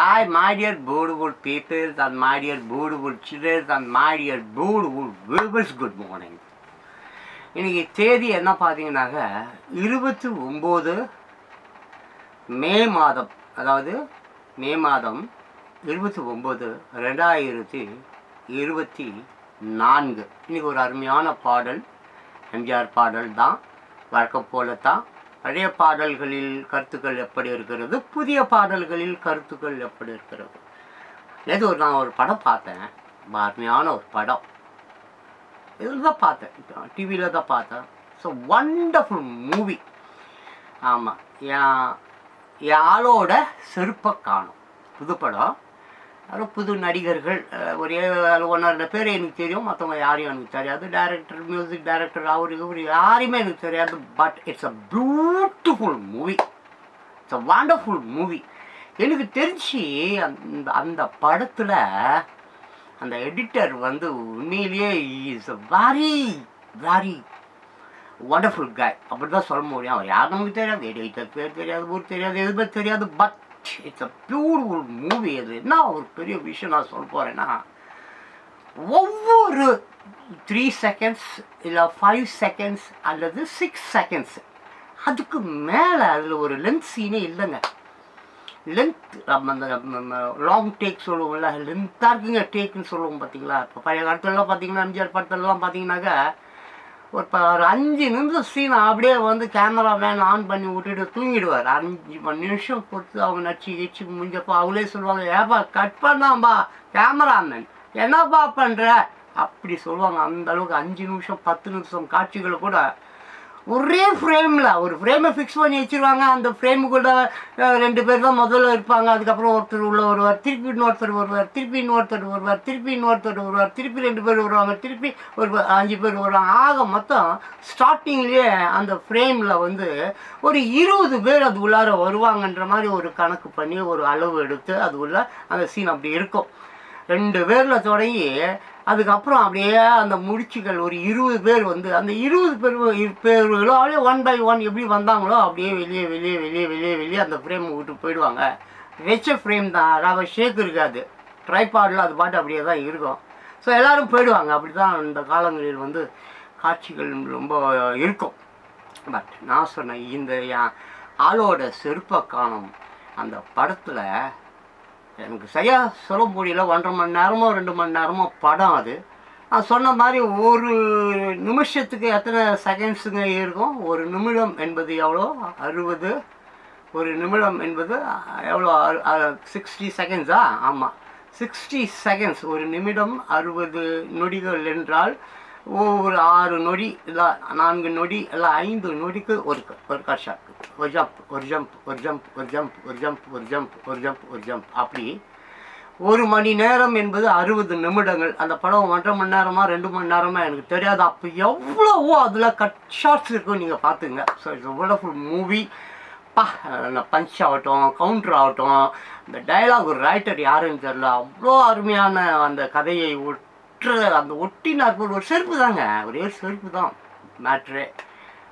Hi, my dear beautiful people and my dear beautiful children and my dear beautiful viewers, good morning. இன்னைக்கு தேதி என்ன பார்த்தீங்கன்னாக்க 29 மே மாதம், அதாவது மே மாதம் 29 2024. இன்னைக்கு ஒரு அருமையான பாடல், எம்ஜிஆர் பாடல் தான். வழக்கம் போலத்தான் பழைய பாடல்களில் கருத்துக்கள் எப்படி இருக்கிறது, புதிய பாடல்களில் கருத்துக்கள் எப்படி இருக்கிறது. நான் ஒரு படம் பார்த்தேன், அருமையான ஒரு படம். இதில் தான் பார்த்தேன், டிவியில் தான் பார்த்தேன். So wonderful movie. ஆமாம், என் ஆளோட செருப்பை காணும். புது படம், அதுவும் புது நடிகர்கள். ஒரே 1-2 பேர் எனக்கு தெரியும், மற்றவங்க யாரையும் எனக்கு தெரியாது. டைரக்டர், மியூசிக் டைரக்டர், இவர் யாரையுமே எனக்கு தெரியாது. But it's a beautiful movie, it's a wonderful movie. எனக்கு தெரிஞ்சு அந்த படத்தில் அந்த எடிட்டர் உண்மையிலேயே is a very very wonderful காய், அப்படி தான் சொல்ல முடியும். அவர் யார் நமக்கு தெரியாது, எடிட்டர் பேர் தெரியாது, ஊர் தெரியாது, எதுவுமே தெரியாது. But it's a beautiful movie. அது என்ன ஒரு பெரிய விஷயம் நான் சொல்ல போகிறேன்னா, ஒவ்வொரு 3 செகண்ட்ஸ் இல்லை 5 செகண்ட்ஸ் அல்லது 6 செகண்ட்ஸ், அதுக்கு மேலே அதில் ஒரு லென்த் சீனே இல்லைங்க. லென்த், நம்ம அந்த லாங் டேக் சொல்லுவோம்ல, லென்த்தாக இருக்குங்க டேக்குன்னு சொல்லுவோம். பார்த்தீங்களா, இப்போ பழைய காலத்துலலாம் பார்த்தீங்கன்னா, எம்ஜிஆர் படத்துலலாம் பார்த்தீங்கன்னாக்கா ஒரு 5 நிமிஷம் சீனை அப்படியே கேமரா மேன் ஆன் பண்ணி விட்டுட்டு தூங்கிடுவார். 5 நிமிஷம் பொறுத்து அவங்க நச்சு முடிஞ்சப்போ அவங்களே சொல்லுவாங்க, ஏப்பா கட் பண்ணாம்பா கேமராமேன், என்னப்பா பண்ணுற அப்படி சொல்லுவாங்க. அந்த அளவுக்கு 5 நிமிஷம் 10 நிமிஷம் காட்சிகளை கூட ஒரே ஃப்ரேமில், ஒரு ஃப்ரேமை ஃபிக்ஸ் பண்ணி வச்சுருவாங்க. அந்த ஃப்ரேமுக்குள்ள 2 பேர் தான் முதல்ல இருப்பாங்க. அதுக்கப்புறம் ஒருத்தர் உள்ள வருவார், திருப்பி இன்னொருத்தர் வருவார், திருப்பி இன்னொருத்தர் வருவார், திருப்பி இன்னொருத்தர் வருவார், திருப்பி 2 பேர் வருவாங்க, திருப்பி ஒரு 5 பேர் வருவாங்க. ஆக மொத்தம் ஸ்டார்டிங்லேயே அந்த ஃப்ரேமில் ஒரு 20 பேர் அது உள்ளார வருவாங்கன்ற மாதிரி ஒரு கணக்கு பண்ணி ஒரு அளவு எடுத்து அது உள்ள அந்த சீன் அப்படி இருக்கும். 2 பேரில் தொடங்கி அதுக்கப்புறம் அப்படியே அந்த முடிச்சுகள் ஒரு 20 பேர் அந்த 20 பேர்களும் அப்படியே 1 by 1 எப்படி வந்தாங்களோ அப்படியே வெளியே வெளியே வெளியே வெளியே வெளியே அந்த ஃப்ரேம் விட்டு போயிடுவாங்க. வெச்ச ஃப்ரேம் தான், அதாவது ஷேக் இருக்காது, ட்ரைபாடில் அது பாட்டு அப்படியே தான் இருக்கும். ஸோ எல்லோரும் போயிடுவாங்க. அப்படி தான் இந்த காலங்களில் காட்சிகள் ரொம்ப இருக்கும். பட் நான் சொன்னேன், இந்த என் ஆளோட செருப்பை காணும் அந்த படத்தில் எனக்கு சரியாக சொல்ல முடியல. 1.5 மணி நேரமோ 2 மணி நேரமோ படம். அது நான் சொன்ன மாதிரி ஒரு நிமிஷத்துக்கு எத்தனை செகண்ட்ஸுங்க இருக்கும்? ஒரு நிமிடம் என்பது எவ்வளோ? 60. ஒரு நிமிடம் என்பது எவ்வளோ? 60 செகண்ட்ஸா? ஆமாம், 60 செகண்ட்ஸ். ஒரு நிமிடம் 60 நொடிகள் என்றால் ஒவ்வொரு 6 நொடி இல்லை 4 நொடி இல்லை 5 நொடிக்கு ஒரு ஷாட், ஒரு ஜம்ப், ஒரு ஜம்ப், ஒரு ஜம்ப், ஒரு ஜம்ப், ஒரு ஜம்ப், ஒரு ஜம்ப், ஒரு ஜம்ப், ஒரு ஜம்ப். அப்படி 1 மணி நேரம் என்பது 60 நிமிடங்கள். அந்த படம் 1.5 மணி நேரமா 2 மணி நேரமா எனக்கு தெரியாது. அப்போ எவ்வளவோ அதில் கட் ஷார்ட்ஸ் இருக்கும், நீங்கள் பார்த்துங்க. So it's a wonderful movie. அந்த பஞ்ச் ஆகட்டும், கவுண்டர் ஆகட்டும், இந்த டைலாக் ரைட்டர் யாருன்னு தெரில, அவ்வளோ அருமையான அந்த கதையை அந்த ஒட்டினார். ஒரு செருப்பு தாங்க, ஒரே செருப்பு தான் மேட்ரு.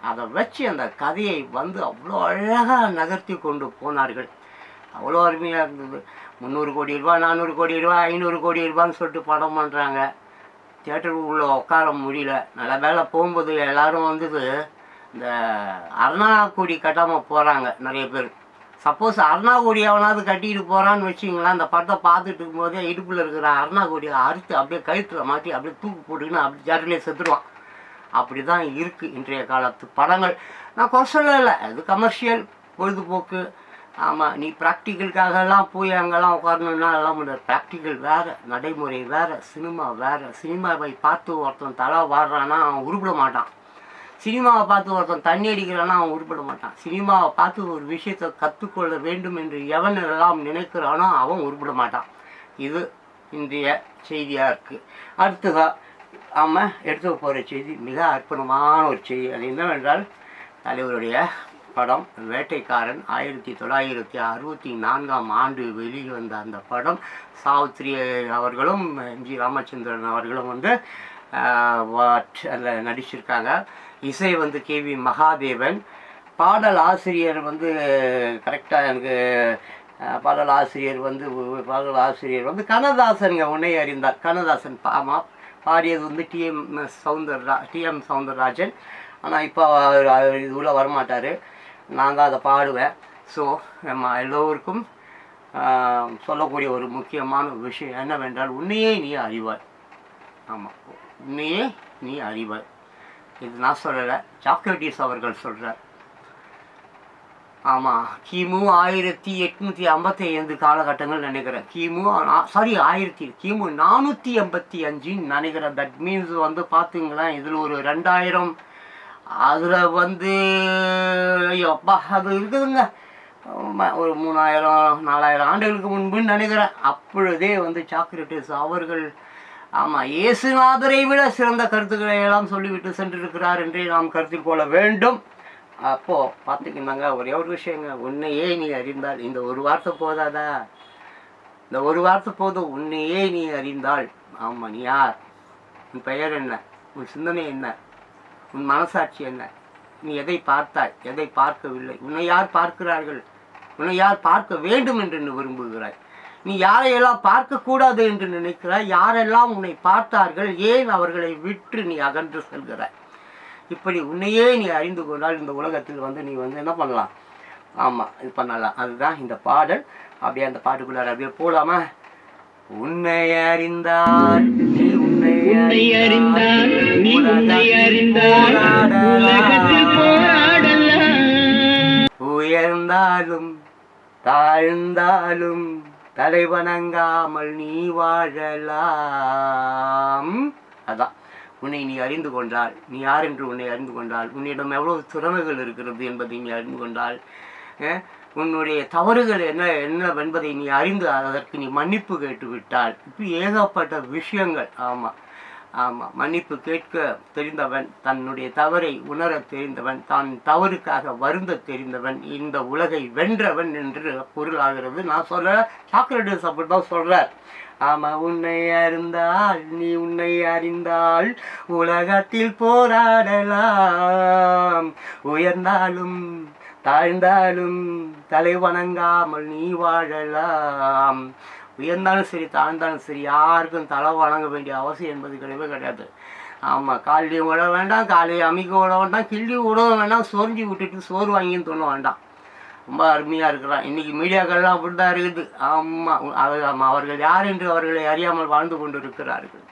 அதை வச்சு அந்த கதையை அவ்வளோ அழகாக நகர்த்தி கொண்டு போனார்கள். அவ்வளோ அருமையாக இருந்தது. 300 கோடி ரூபா, 400 கோடி ரூபா, 500 கோடி ரூபான்னு சொல்லிட்டு படம் பண்ணுறாங்க. தியேட்டருக்கு உள்ளே உட்கார முடியல. நல்ல வேலை போகும்போது எல்லோரும் இந்த அருணாக்கொடி கட்டாமல் போகிறாங்க நிறைய பேர். சப்போஸ் அருணாக்கொடி எவனாவது கட்டிக்கிட்டு போகிறான்னு வச்சிங்களேன், அந்த படத்தை பார்த்துட்டு இருக்கும்போதே இடுப்பில் இருக்கிற அருணாக்கொடியை அறுத்து அப்படியே கழுத்தில் மாட்டி அப்படியே தூக்கு போட்டுக்கின்னு அப்படி ஜாட்டிலே செத்துடுவான். அப்படி தான் இருக்குது இன்றைய காலத்து படங்கள். நான் குறை சொல்லலை, அது கமர்ஷியல், பொழுதுபோக்கு. ஆமாம், நீ ப்ராக்டிக்கலுக்காகலாம் போய் அங்கெல்லாம் உட்காரணுன்னா எல்லாம் முடியாது. ப்ராக்டிக்கல் வேறு, நடைமுறை வேறு, சினிமா வேறு. சினிமாவை பார்த்து ஒருத்தன் தலை வாடுறான்னா அவன் உருப்பிட மாட்டான். சினிமாவை பார்த்து ஒருத்தன் தண்ணி அடிக்கிறான்னா அவன் உருப்பிட மாட்டான். சினிமாவை பார்த்து ஒரு விஷயத்தை கற்றுக்கொள்ள வேண்டும் என்று எவன் எல்லாம் நினைக்கிறானோ அவன் உருப்பிட மாட்டான். இது இன்றைய செய்தியாக இருக்குது. அடுத்ததாக ஆமாம், எடுத்து போகிற செய்தி மிக அற்புதமான ஒரு செய்தி. அது என்னவென்றால், தலைவருடைய படம் வேட்டைக்காரன் 1964ஆம் ஆண்டு வெளிவந்த அந்த படம். சாவித்ரி அவர்களும் எம்ஜி ராமச்சந்திரன் அவர்களும் அதில் நடிச்சிருக்காங்க. இசை கேவி மகாதேவன். பாடல் ஆசிரியர் கரெக்டாக எனக்கு பாடலாசிரியர் வந்து கண்ணதாசனுங்க. உன்னை அறிந்தார் கண்ணதாசன் பாடியது வந்து டிஎம் சௌந்தரராஜன். ஆனால் இப்போ இது உள்ள வரமாட்டார், நான் தான் அதை பாடுவேன். ஸோ நம்ம எல்லோருக்கும் சொல்லக்கூடிய ஒரு முக்கியமான விஷயம் என்னவென்றால், உன்னையே நீ அறிவாய். ஆமாம், உன்னையே நீ அறிவாய். இது நான் சொல்லலை, சாக்ரட்டிஸ் அவர்கள் சொல்கிறார். ஆமாம், கிமு 1855 காலகட்டங்கள் நினைக்கிறேன். கிமு 485 நினைக்கிறேன். தட் மீன்ஸ் வந்து பார்த்துங்களேன், இதில் ஒரு 2000 அதில் வந்து அப்பா அது இருக்குதுங்க, ஒரு 3000-4000 ஆண்டுகளுக்கு முன்புன்னு நினைக்கிறேன். அப்பொழுதே வந்து சாக்ரட்டிஸ் அவர்கள் இயேசுநாதரை விட சிறந்த கருத்துக்களை எல்லாம் சொல்லிவிட்டு சென்றிருக்கிறார் என்றே நாம் கருத்தில் கொள்ள வேண்டும். அப்போது பார்த்துக்கினாங்க, ஒரே ஒரு விஷயங்க, உன்னையே நீ அறிந்தால். இந்த ஒரு வார்த்தை போதாதா? இந்த ஒரு வார்த்தை போதும். உன்னையே நீ அறிந்தால். ஆமாம், நீ யார்? உன் பெயர் என்ன? உன் சிந்தனை என்ன? உன் மனசாட்சி என்ன? நீ எதை பார்த்தாய், எதை பார்க்கவில்லை? உன்னை யார் பார்க்கிறார்கள்? உன்னை யார் பார்க்க வேண்டும் என்று விரும்புகிறாய்? நீ யாரையெல்லாம் பார்க்கக்கூடாது என்று நினைக்கிறாய்? யாரெல்லாம் உன்னை பார்த்தார்கள்? ஏன் அவர்களை விட்டு நீ அகன்று செல்கிறாய்? இப்படி உன்னையே நீ அறிந்து கொண்டால் இந்த உலகத்தில் வந்து நீ வந்து என்ன பண்ணலாம்? ஆமாம், இது பண்ணலாம். அதுதான் இந்த பாடல். அப்படியே அந்த பாட்டுக்குள்ளார அப்படியே போலாமா? உன்னை அறிந்தால் நீ உன்னை அறிந்தால் நீ உன்னை அறிந்தால் உலகத்தில் போராடலாம். உயர்ந்தாலும் தாழ்ந்தாலும் தலை வணங்காமல் நீ வாழலாம். அதான், உன்னை நீ அறிந்து கொண்டால், நீ யார் என்று உன்னை அறிந்து கொண்டால், உன்னிடம் எவ்வளவு திறமைகள் இருக்கிறது என்பதை நீ அறிந்து கொண்டால், உன்னுடைய தவறுகள் என்னவென்பதை நீ அறிந்து அதற்கு நீ மன்னிப்பு கேட்டு விட்டால், இப்படி ஏகப்பட்ட விஷயங்கள். ஆமாம் ஆமாம், மன்னிப்பு கேட்க தெரிந்தவன், தன்னுடைய தவறை உணர தெரிந்தவன், தான் தவறுக்காக வருந்த தெரிந்தவன், இந்த உலகை வென்றவன் என்று பொருளாகிறது. நான் சொல்ல சாக்ரட்டிஸ் அப்படி தான் சொல்கிறார். ஆமாம், உன்னை அறிந்தால் நீ உன்னை அறிந்தால் உலகத்தில் போராடலாம். உயர்ந்தாலும் தாழ்ந்தாலும் தலை வணங்காமல் நீ வாழலாம். உயர்ந்தாலும் சரி, தாழ்ந்தாலும் சரி, யாருக்கும் தலை வணங்க வேண்டிய அவசியம் என்பது கிடையவே கிடையாது. ஆமாம், காலையும் விட வேண்டாம், காலையை அமைக்க விட வேண்டாம், கிள்ளி விட வேண்டாம், சொரிஞ்சி விட்டுட்டு சோறு வாங்கின்னு தோண வேண்டாம். ரொம்ப அருமையாக இருக்கிறான். இன்றைக்கி மீடியாக்கள்லாம் அப்படி தான் இருக்குது. ஆமாம், அவர்கள் யார் என்று அவர்களை அறியாமல் வாழ்ந்து கொண்டு இருக்கிறார்கள்.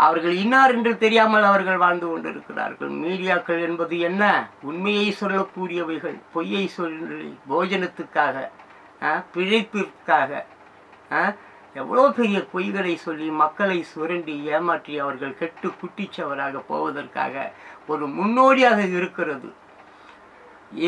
அவர்கள் இன்னார் என்று தெரியாமல் அவர்கள் வாழ்ந்து கொண்டு இருக்கிறார்கள். மீடியாக்கள் என்பது என்ன? உண்மையை சொல்லக்கூடியவைகள், பொய்யை சொல்லி போஜனத்துக்காக, பிழைப்பிற்காக எவ்வளோ பெரிய பொய்களை சொல்லி மக்களை சுரண்டி ஏமாற்றி அவர்கள் கெட்டு குட்டிச்சவராக போவதற்காக ஒரு முன்னோடியாக இருக்கிறது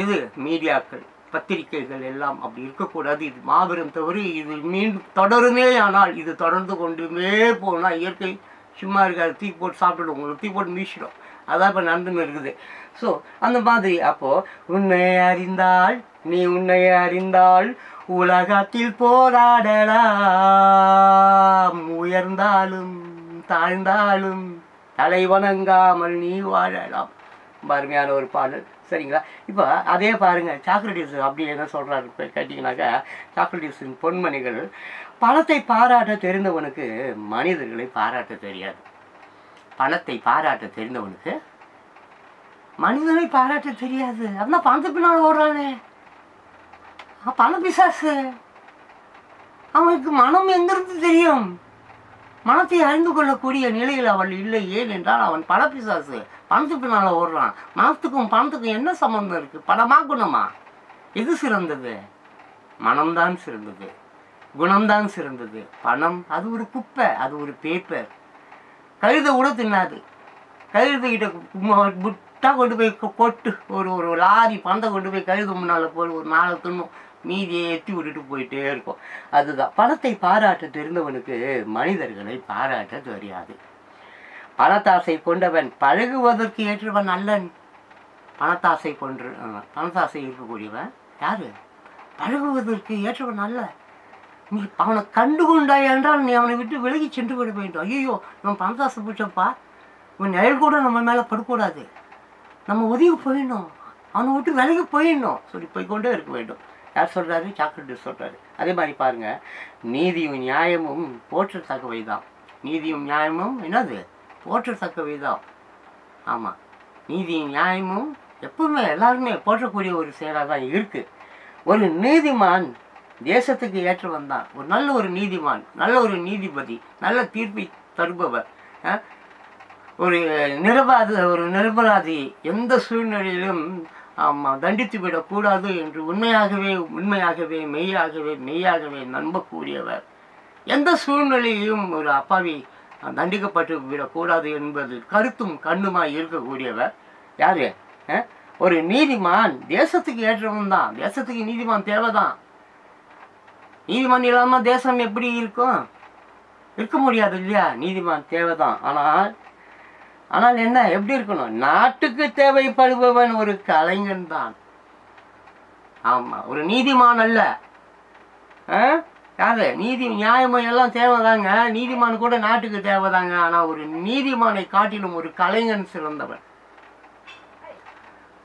இது மீடியாக்கள், பத்திரிகைகள் எல்லாம். அப்படி இருக்கக்கூடாது. இது மாபெரும் தவறு. இது மீண்டும் தொடருமே. ஆனால் இது தொடர்ந்து கொண்டுமே போனால் இயற்கை சும்மா இருக்காது, தீ போட்டு சாப்பிட்டுடும், உங்களுக்கு தீ போட்டு மீசிடும். அதான் இப்போ நடந்துன்னு இருக்குது. ஸோ அந்த மாதிரி அப்போது உன்னை அறிந்தால் நீ உன்னை அறிந்தால் உலகத்தில் போராடலாம். உயர்ந்தாலும் தாழ்ந்தாலும் தலை வணங்காமல் நீ வாழலாம். அருமையான ஒரு பாடல். சரிங்களா? இப்போ அதே பாருங்கள், சாக்ரட்டிஸ் அப்படி என்ன சொல்கிறாரு இப்போ கேட்டிங்கனாக்கா, சாக்ரட்டிஸின் பொன்மணிகள், பணத்தை பாராட்ட தெரிந்தவனுக்கு மனிதர்களை பாராட்ட தெரியாது. பணத்தை பாராட்ட தெரிந்தவனுக்கு மனிதனை பாராட்ட தெரியாது. அப்படின்னா பணத்து பின்னால் ஓடுறானே, பண பிசாசு. அவனுக்கு மனம் எங்கிருந்து தெரியும்? மனத்தை அறிந்து கொள்ளக்கூடிய நிலையில் அவள் இல்லை. ஏன் என்றால் அவன் பண பிசாசு, பணத்து பின்னால் ஓடுறான். மனத்துக்கும் பணத்துக்கும் என்ன சம்பந்தம் இருக்குது? பணமா குணமா? எது சிறந்தது? மனம்தான் சிறந்தது, குணம்தான் சிறந்தது. பணம் அது ஒரு குப்பை, அது ஒரு பேப்பர். கழுதை கூட தின்னாது. கழுதைகிட்ட புட்டா கொண்டு போய் கொட்டு, ஒரு லாரி பணத்தை கொண்டு போய் கழுது முன்னால் போய் ஒரு 4 தின்னும், மீதியை எத்தி விட்டுட்டு போயிட்டே இருக்கும். அதுதான், பணத்தை பாராட்ட தெரிந்தவனுக்கு மனிதர்களை பாராட்ட தெரியாது. பணத்தாசை கொண்டவன் பழகுவதற்கு ஏற்றவன் அல்லன். பணத்தாசை இருக்கக்கூடியவன் யாரு? பழகுவதற்கு ஏற்றவன் அல்ல. நீ அவனை கண்டுகொண்டாய் என்றால் நீ அவனை விட்டு விலகி சென்று விட வேண்டும். ஐயோ, இவன் பணத்தாசை பிடிச்சப்பா, இவன் நிழல் கூட நம்ம மேலே படக்கூடாது, நம்ம ஒதுங்கி போயிடணும், அவனை விட்டு விலகி போயிடணும் சொல்லி போய்கொண்டே இருக்க வேண்டும். யார் சொல்கிறாரு? சாக்ரட்டிஸ் சொல்கிறாரு. அதே மாதிரி பாருங்கள், நீதியும் நியாயமும் போற்றத்தக்கவை தான். நீதியும் நியாயமும் என்னது? போற்றத்தக்கவை தான். ஆமாம், நீதியும் நியாயமும் எப்பவுமே எல்லாருமே போற்றக்கூடிய ஒரு செயலாக தான் இருக்குது. ஒரு நீதிமான் தேசத்துக்கு ஏற்றவன் தான். ஒரு நல்ல ஒரு நீதிமான், நல்ல ஒரு நீதிபதி, நல்ல தீர்ப்பை தருபவர், ஒரு நிரபராதி எந்த சூழ்நிலையிலும் தண்டித்து விடக்கூடாது என்று உண்மையாகவே மெய்யாகவே நம்பக்கூடியவர். எந்த சூழ்நிலையும் ஒரு அப்பாவி தண்டிக்கப்பட்டு விடக்கூடாது என்பது கருத்தும் கண்ணுமாய் இருக்கக்கூடியவர் யாரு? ஒரு நீதிமான் தேசத்துக்கு ஏற்றவன் தான். தேசத்துக்கு நீதிமான் தேவைதான். நீதிமான் இல்லாமல் தேசம் எப்படி இருக்கும்? இருக்க முடியாது இல்லையா? நீதிமான் தேவைதான். ஆனால் என்ன, எப்படி இருக்கணும்? நாட்டுக்கு தேவைப்படுபவன் ஒரு கலைஞன் தான். ஆமாம், ஒரு நீதிமான் அல்ல. யாரு? நீதி நியாயமும் எல்லாம் தேவைதாங்க. நீதிமான் கூட நாட்டுக்கு தேவைதாங்க. ஆனால் ஒரு நீதிமானை காட்டிலும் ஒரு கலைஞன் சிறந்தவன்.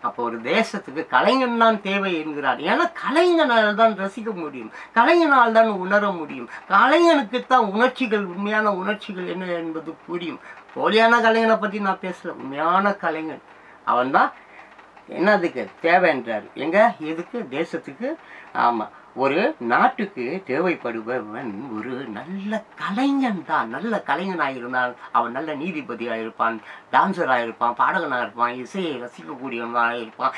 அப்போ ஒரு தேசத்துக்கு கலைஞன் தான் தேவை என்கிறார். ஏன்னா கலைஞனால் தான் ரசிக்க முடியும், கலைஞனால் தான் உணர முடியும், கலைஞனுக்குத்தான் உணர்ச்சிகள், உண்மையான உணர்ச்சிகள் என்ன என்பது புரியும். போலியான கலைஞனை பற்றி நான் பேசல. உண்மையான கலைஞன் அவன் தான் என்னதுக்கு தேவைன்றார். எதுக்கு? தேசத்துக்கு. ஆமாம், ஒரு நாட்டுக்கு தேவைப்படுபவன் ஒரு நல்ல கலைஞன் தான். நல்ல கலைஞனாக இருந்தால் அவன் நல்ல நீதிபதியாக இருப்பான், டான்ஸராக இருப்பான், பாடகனாக இருப்பான், இசையை ரசிக்கக்கூடியவனாக இருப்பான்,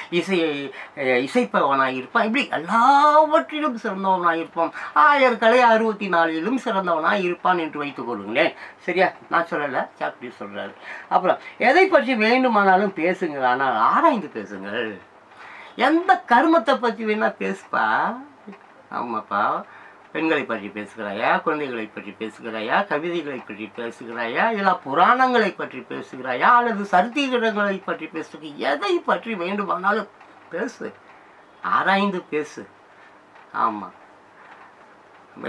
இசைப்பவனாக இருப்பான். இப்படி எல்லாவற்றிலும் சிறந்தவனாக இருப்பான். 1964 சிறந்தவனாக இருப்பான் என்று வைத்துக் கொள்ளுங்களேன். சரியா? நான் சொல்லலை, சாப்பிட்டு சொல்கிறாரு. அப்புறம் எதை பற்றி வேண்டுமானாலும் பேசுங்கள், ஆனால் ஆராய்ந்து பேசுங்கள். எந்த கர்மத்தை பற்றி வேணா பேசுப்பா. ஆமாப்பா, பெண்களை பற்றி பேசுகிறாயா, குழந்தைகளை பற்றி பேசுகிறாயா, கவிதைகளை பற்றி பேசுகிறாயா, இல்லை புராணங்களை பற்றி பேசுகிறாயா, அல்லது சரித்திரங்களை பற்றி பேசுகிறாய், எதை பற்றி வேண்டுமானாலும் பேசு, ஆராய்ந்து பேசு. ஆமாம்,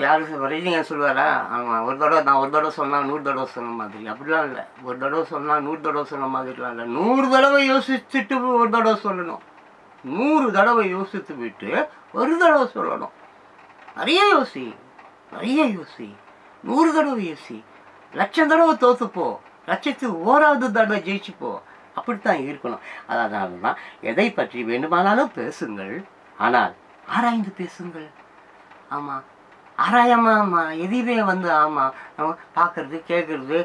யாரும் ரஜினிகாந்த் சொல்லுவாரா? ஆமாம், ஒரு தடவை சொன்னால் 100 தடவை சொன்ன மாதிரி. அப்படிலாம் இல்லை. ஒரு தடவை சொன்னால் 100 தடவை சொன்ன மாதிரிலாம் இல்லை. 100 தடவை யோசிச்சுட்டு ஒரு தடவை சொல்லணும். 100 தடவை யோசித்து விட்டு ஒரு தடவை சொல்லணும். நிறைய யோசி, 100 தடவை யோசி, 1,00,000 தடவை தோத்துப்போ, 1,00,000வது தடவை ஜெயிச்சுப்போ. அப்படித்தான் இருக்கணும். அதனால தான் எதை பற்றி வேண்டுமானாலும் பேசுங்கள், ஆனால் ஆராய்ந்து பேசுங்கள். ஆமாம், ஆராயாம எதையுமே ஆமாம் நம்ம பார்க்கறது கேட்குறது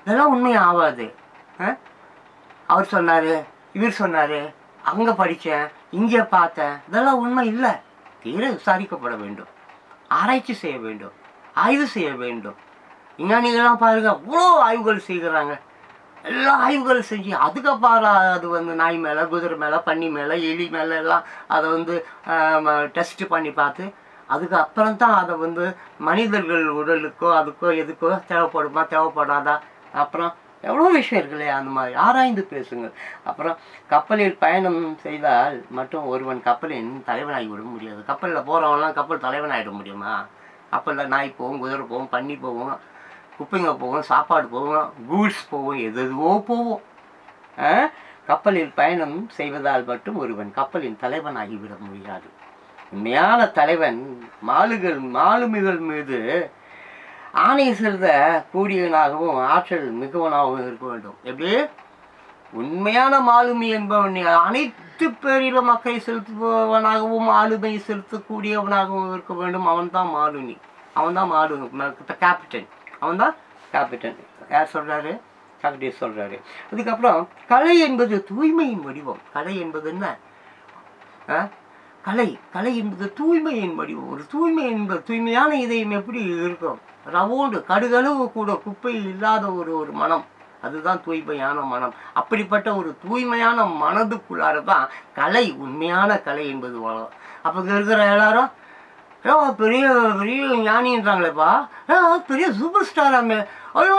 இதெல்லாம் உண்மை ஆகாது. அவர் சொன்னார், இவர் சொன்னார், அங்கே படித்தேன், இங்கே பார்த்தேன், இதெல்லாம் உண்மை இல்லை. தீர விசாரிக்கப்பட வேண்டும், ஆராய்ச்சி செய்ய வேண்டும், ஆய்வு செய்ய வேண்டும். விஞ்ஞானிகள்லாம் பாருங்க, அவ்வளோ ஆய்வுகள் செய்கிறாங்க. எல்லா ஆய்வுகள் செஞ்சு அதுக்கப்புறம் அது நாய் மேலே, குதிரை மேலே, பன்னி மேலே, எலி மேலே எல்லாம் அதை டெஸ்ட் பண்ணி பார்த்து அதுக்கப்புறம் தான் அதை மனிதர்கள் உடலுக்கோ அதுக்கோ எதுக்கோ தேவைப்படுமா தேவைப்படாதா, அப்புறம் எவ்வளோ விஷயம் இருக்கு இல்லையா? அந்த மாதிரி ஆராய்ந்து பேசுங்கள். அப்புறம் கப்பலில் பயணம் செய்தால் மட்டும் ஒருவன் கப்பலின் தலைவனாகி விட முடியாது. கப்பலில் போகிறவன்லாம் கப்பல் தலைவனாகிட முடியுமா? கப்பலில் நாய் போகும், குதிரை போகும், பன்னி போகும், குப்பைங்க போகும், சாப்பாடு போகும், கூட்ஸ் போகும், எதுவோ போகும். கப்பலில் பயணம் செய்வதால் மட்டும் ஒருவன் கப்பலின் தலைவனாகி விட முடியாது. உண்மையான தலைவன் மாலுமிகள் மீது ஆணை செலுத்த கூடியவனாகவும் ஆற்றல் மிகவனாகவும் இருக்க வேண்டும். எப்படி? உண்மையான மாலுமி என்பவன் அனைத்து பேரிலும் அக்கறை செலுத்துபவனாகவும் ஆளுமை செலுத்தக்கூடியவனாகவும் இருக்க வேண்டும். அவன்தான் மாலுமி, கேப்டன், அவன்தான் கேப்டன். யார் சொல்கிறாரு? சாக்ரட்டிஸ் சொல்கிறாரு. அதுக்கப்புறம் கலை என்பது தூய்மையின் வடிவம். கலை என்பது என்ன? கலை என்பது தூய்மையின் வடிவம். ஒரு தூய்மையான இதயம் எப்படி இருக்கும்? ரவோடு கடுகளவு கூட குப்பை இல்லாத ஒரு மனம், அதுதான் தூய்மையான மனம். அப்படிப்பட்ட ஒரு தூய்மையான மனதுக்குள்ளார தான் கலை, உண்மையான கலை என்பது வளரும். அப்போ இருக்கிற எல்லாரும் பெரிய பெரிய ஞானின்றாங்களேப்பா, பெரிய சூப்பர் ஸ்டாராமே, ஐயோ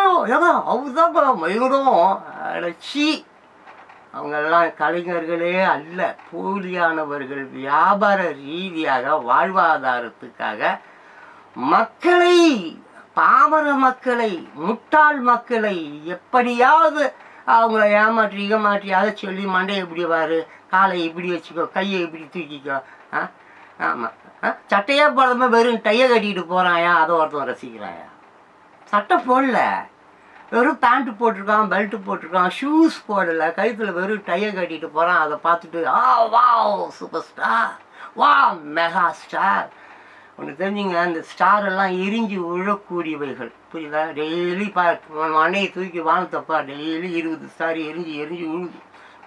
அவர்தான்ப்பா மயூரம் அடைச்சி. அவங்கெல்லாம் கலைஞர்களே அல்ல, போலியானவர்கள். வியாபார ரீதியாக வாழ்வாதாரத்துக்காக மக்களை, பாமர மக்களை, முட்டாள் மக்களை எப்படியாவது அவங்கள ஏமாற்றி அதை சொல்லி மண்டையை இப்படி வாரு, காலை இப்படி வச்சுக்கோ, கையை இப்படி தூக்கிக்கோ, ஆமாம். சட்டையே போடாம வெறும் டையை கட்டிக்கிட்டு போகிறாயா, அதை ஒருத்தன் ரசிக்கிறாயா? சட்டை போடல, வெறும் பேண்ட்டு போட்டிருக்கான், பெல்ட்டு போட்டிருக்கான், ஷூஸ் போடலை, கழுத்தில் வெறும் டையை கட்டிட்டு போகிறான். அதை பார்த்துட்டு வா சூப்பர் ஸ்டார், வா மெகா ஸ்டார். ஒன்று தெரிஞ்சுங்க, அந்த ஸ்டார் எல்லாம் எரிஞ்சு விழக்கூடியவைகள், புரியுதா? டெய்லி மண்ணையை தூக்கி வானத்தப்பா, டெய்லி 20 ஸ்டார் எரிஞ்சு விழுது.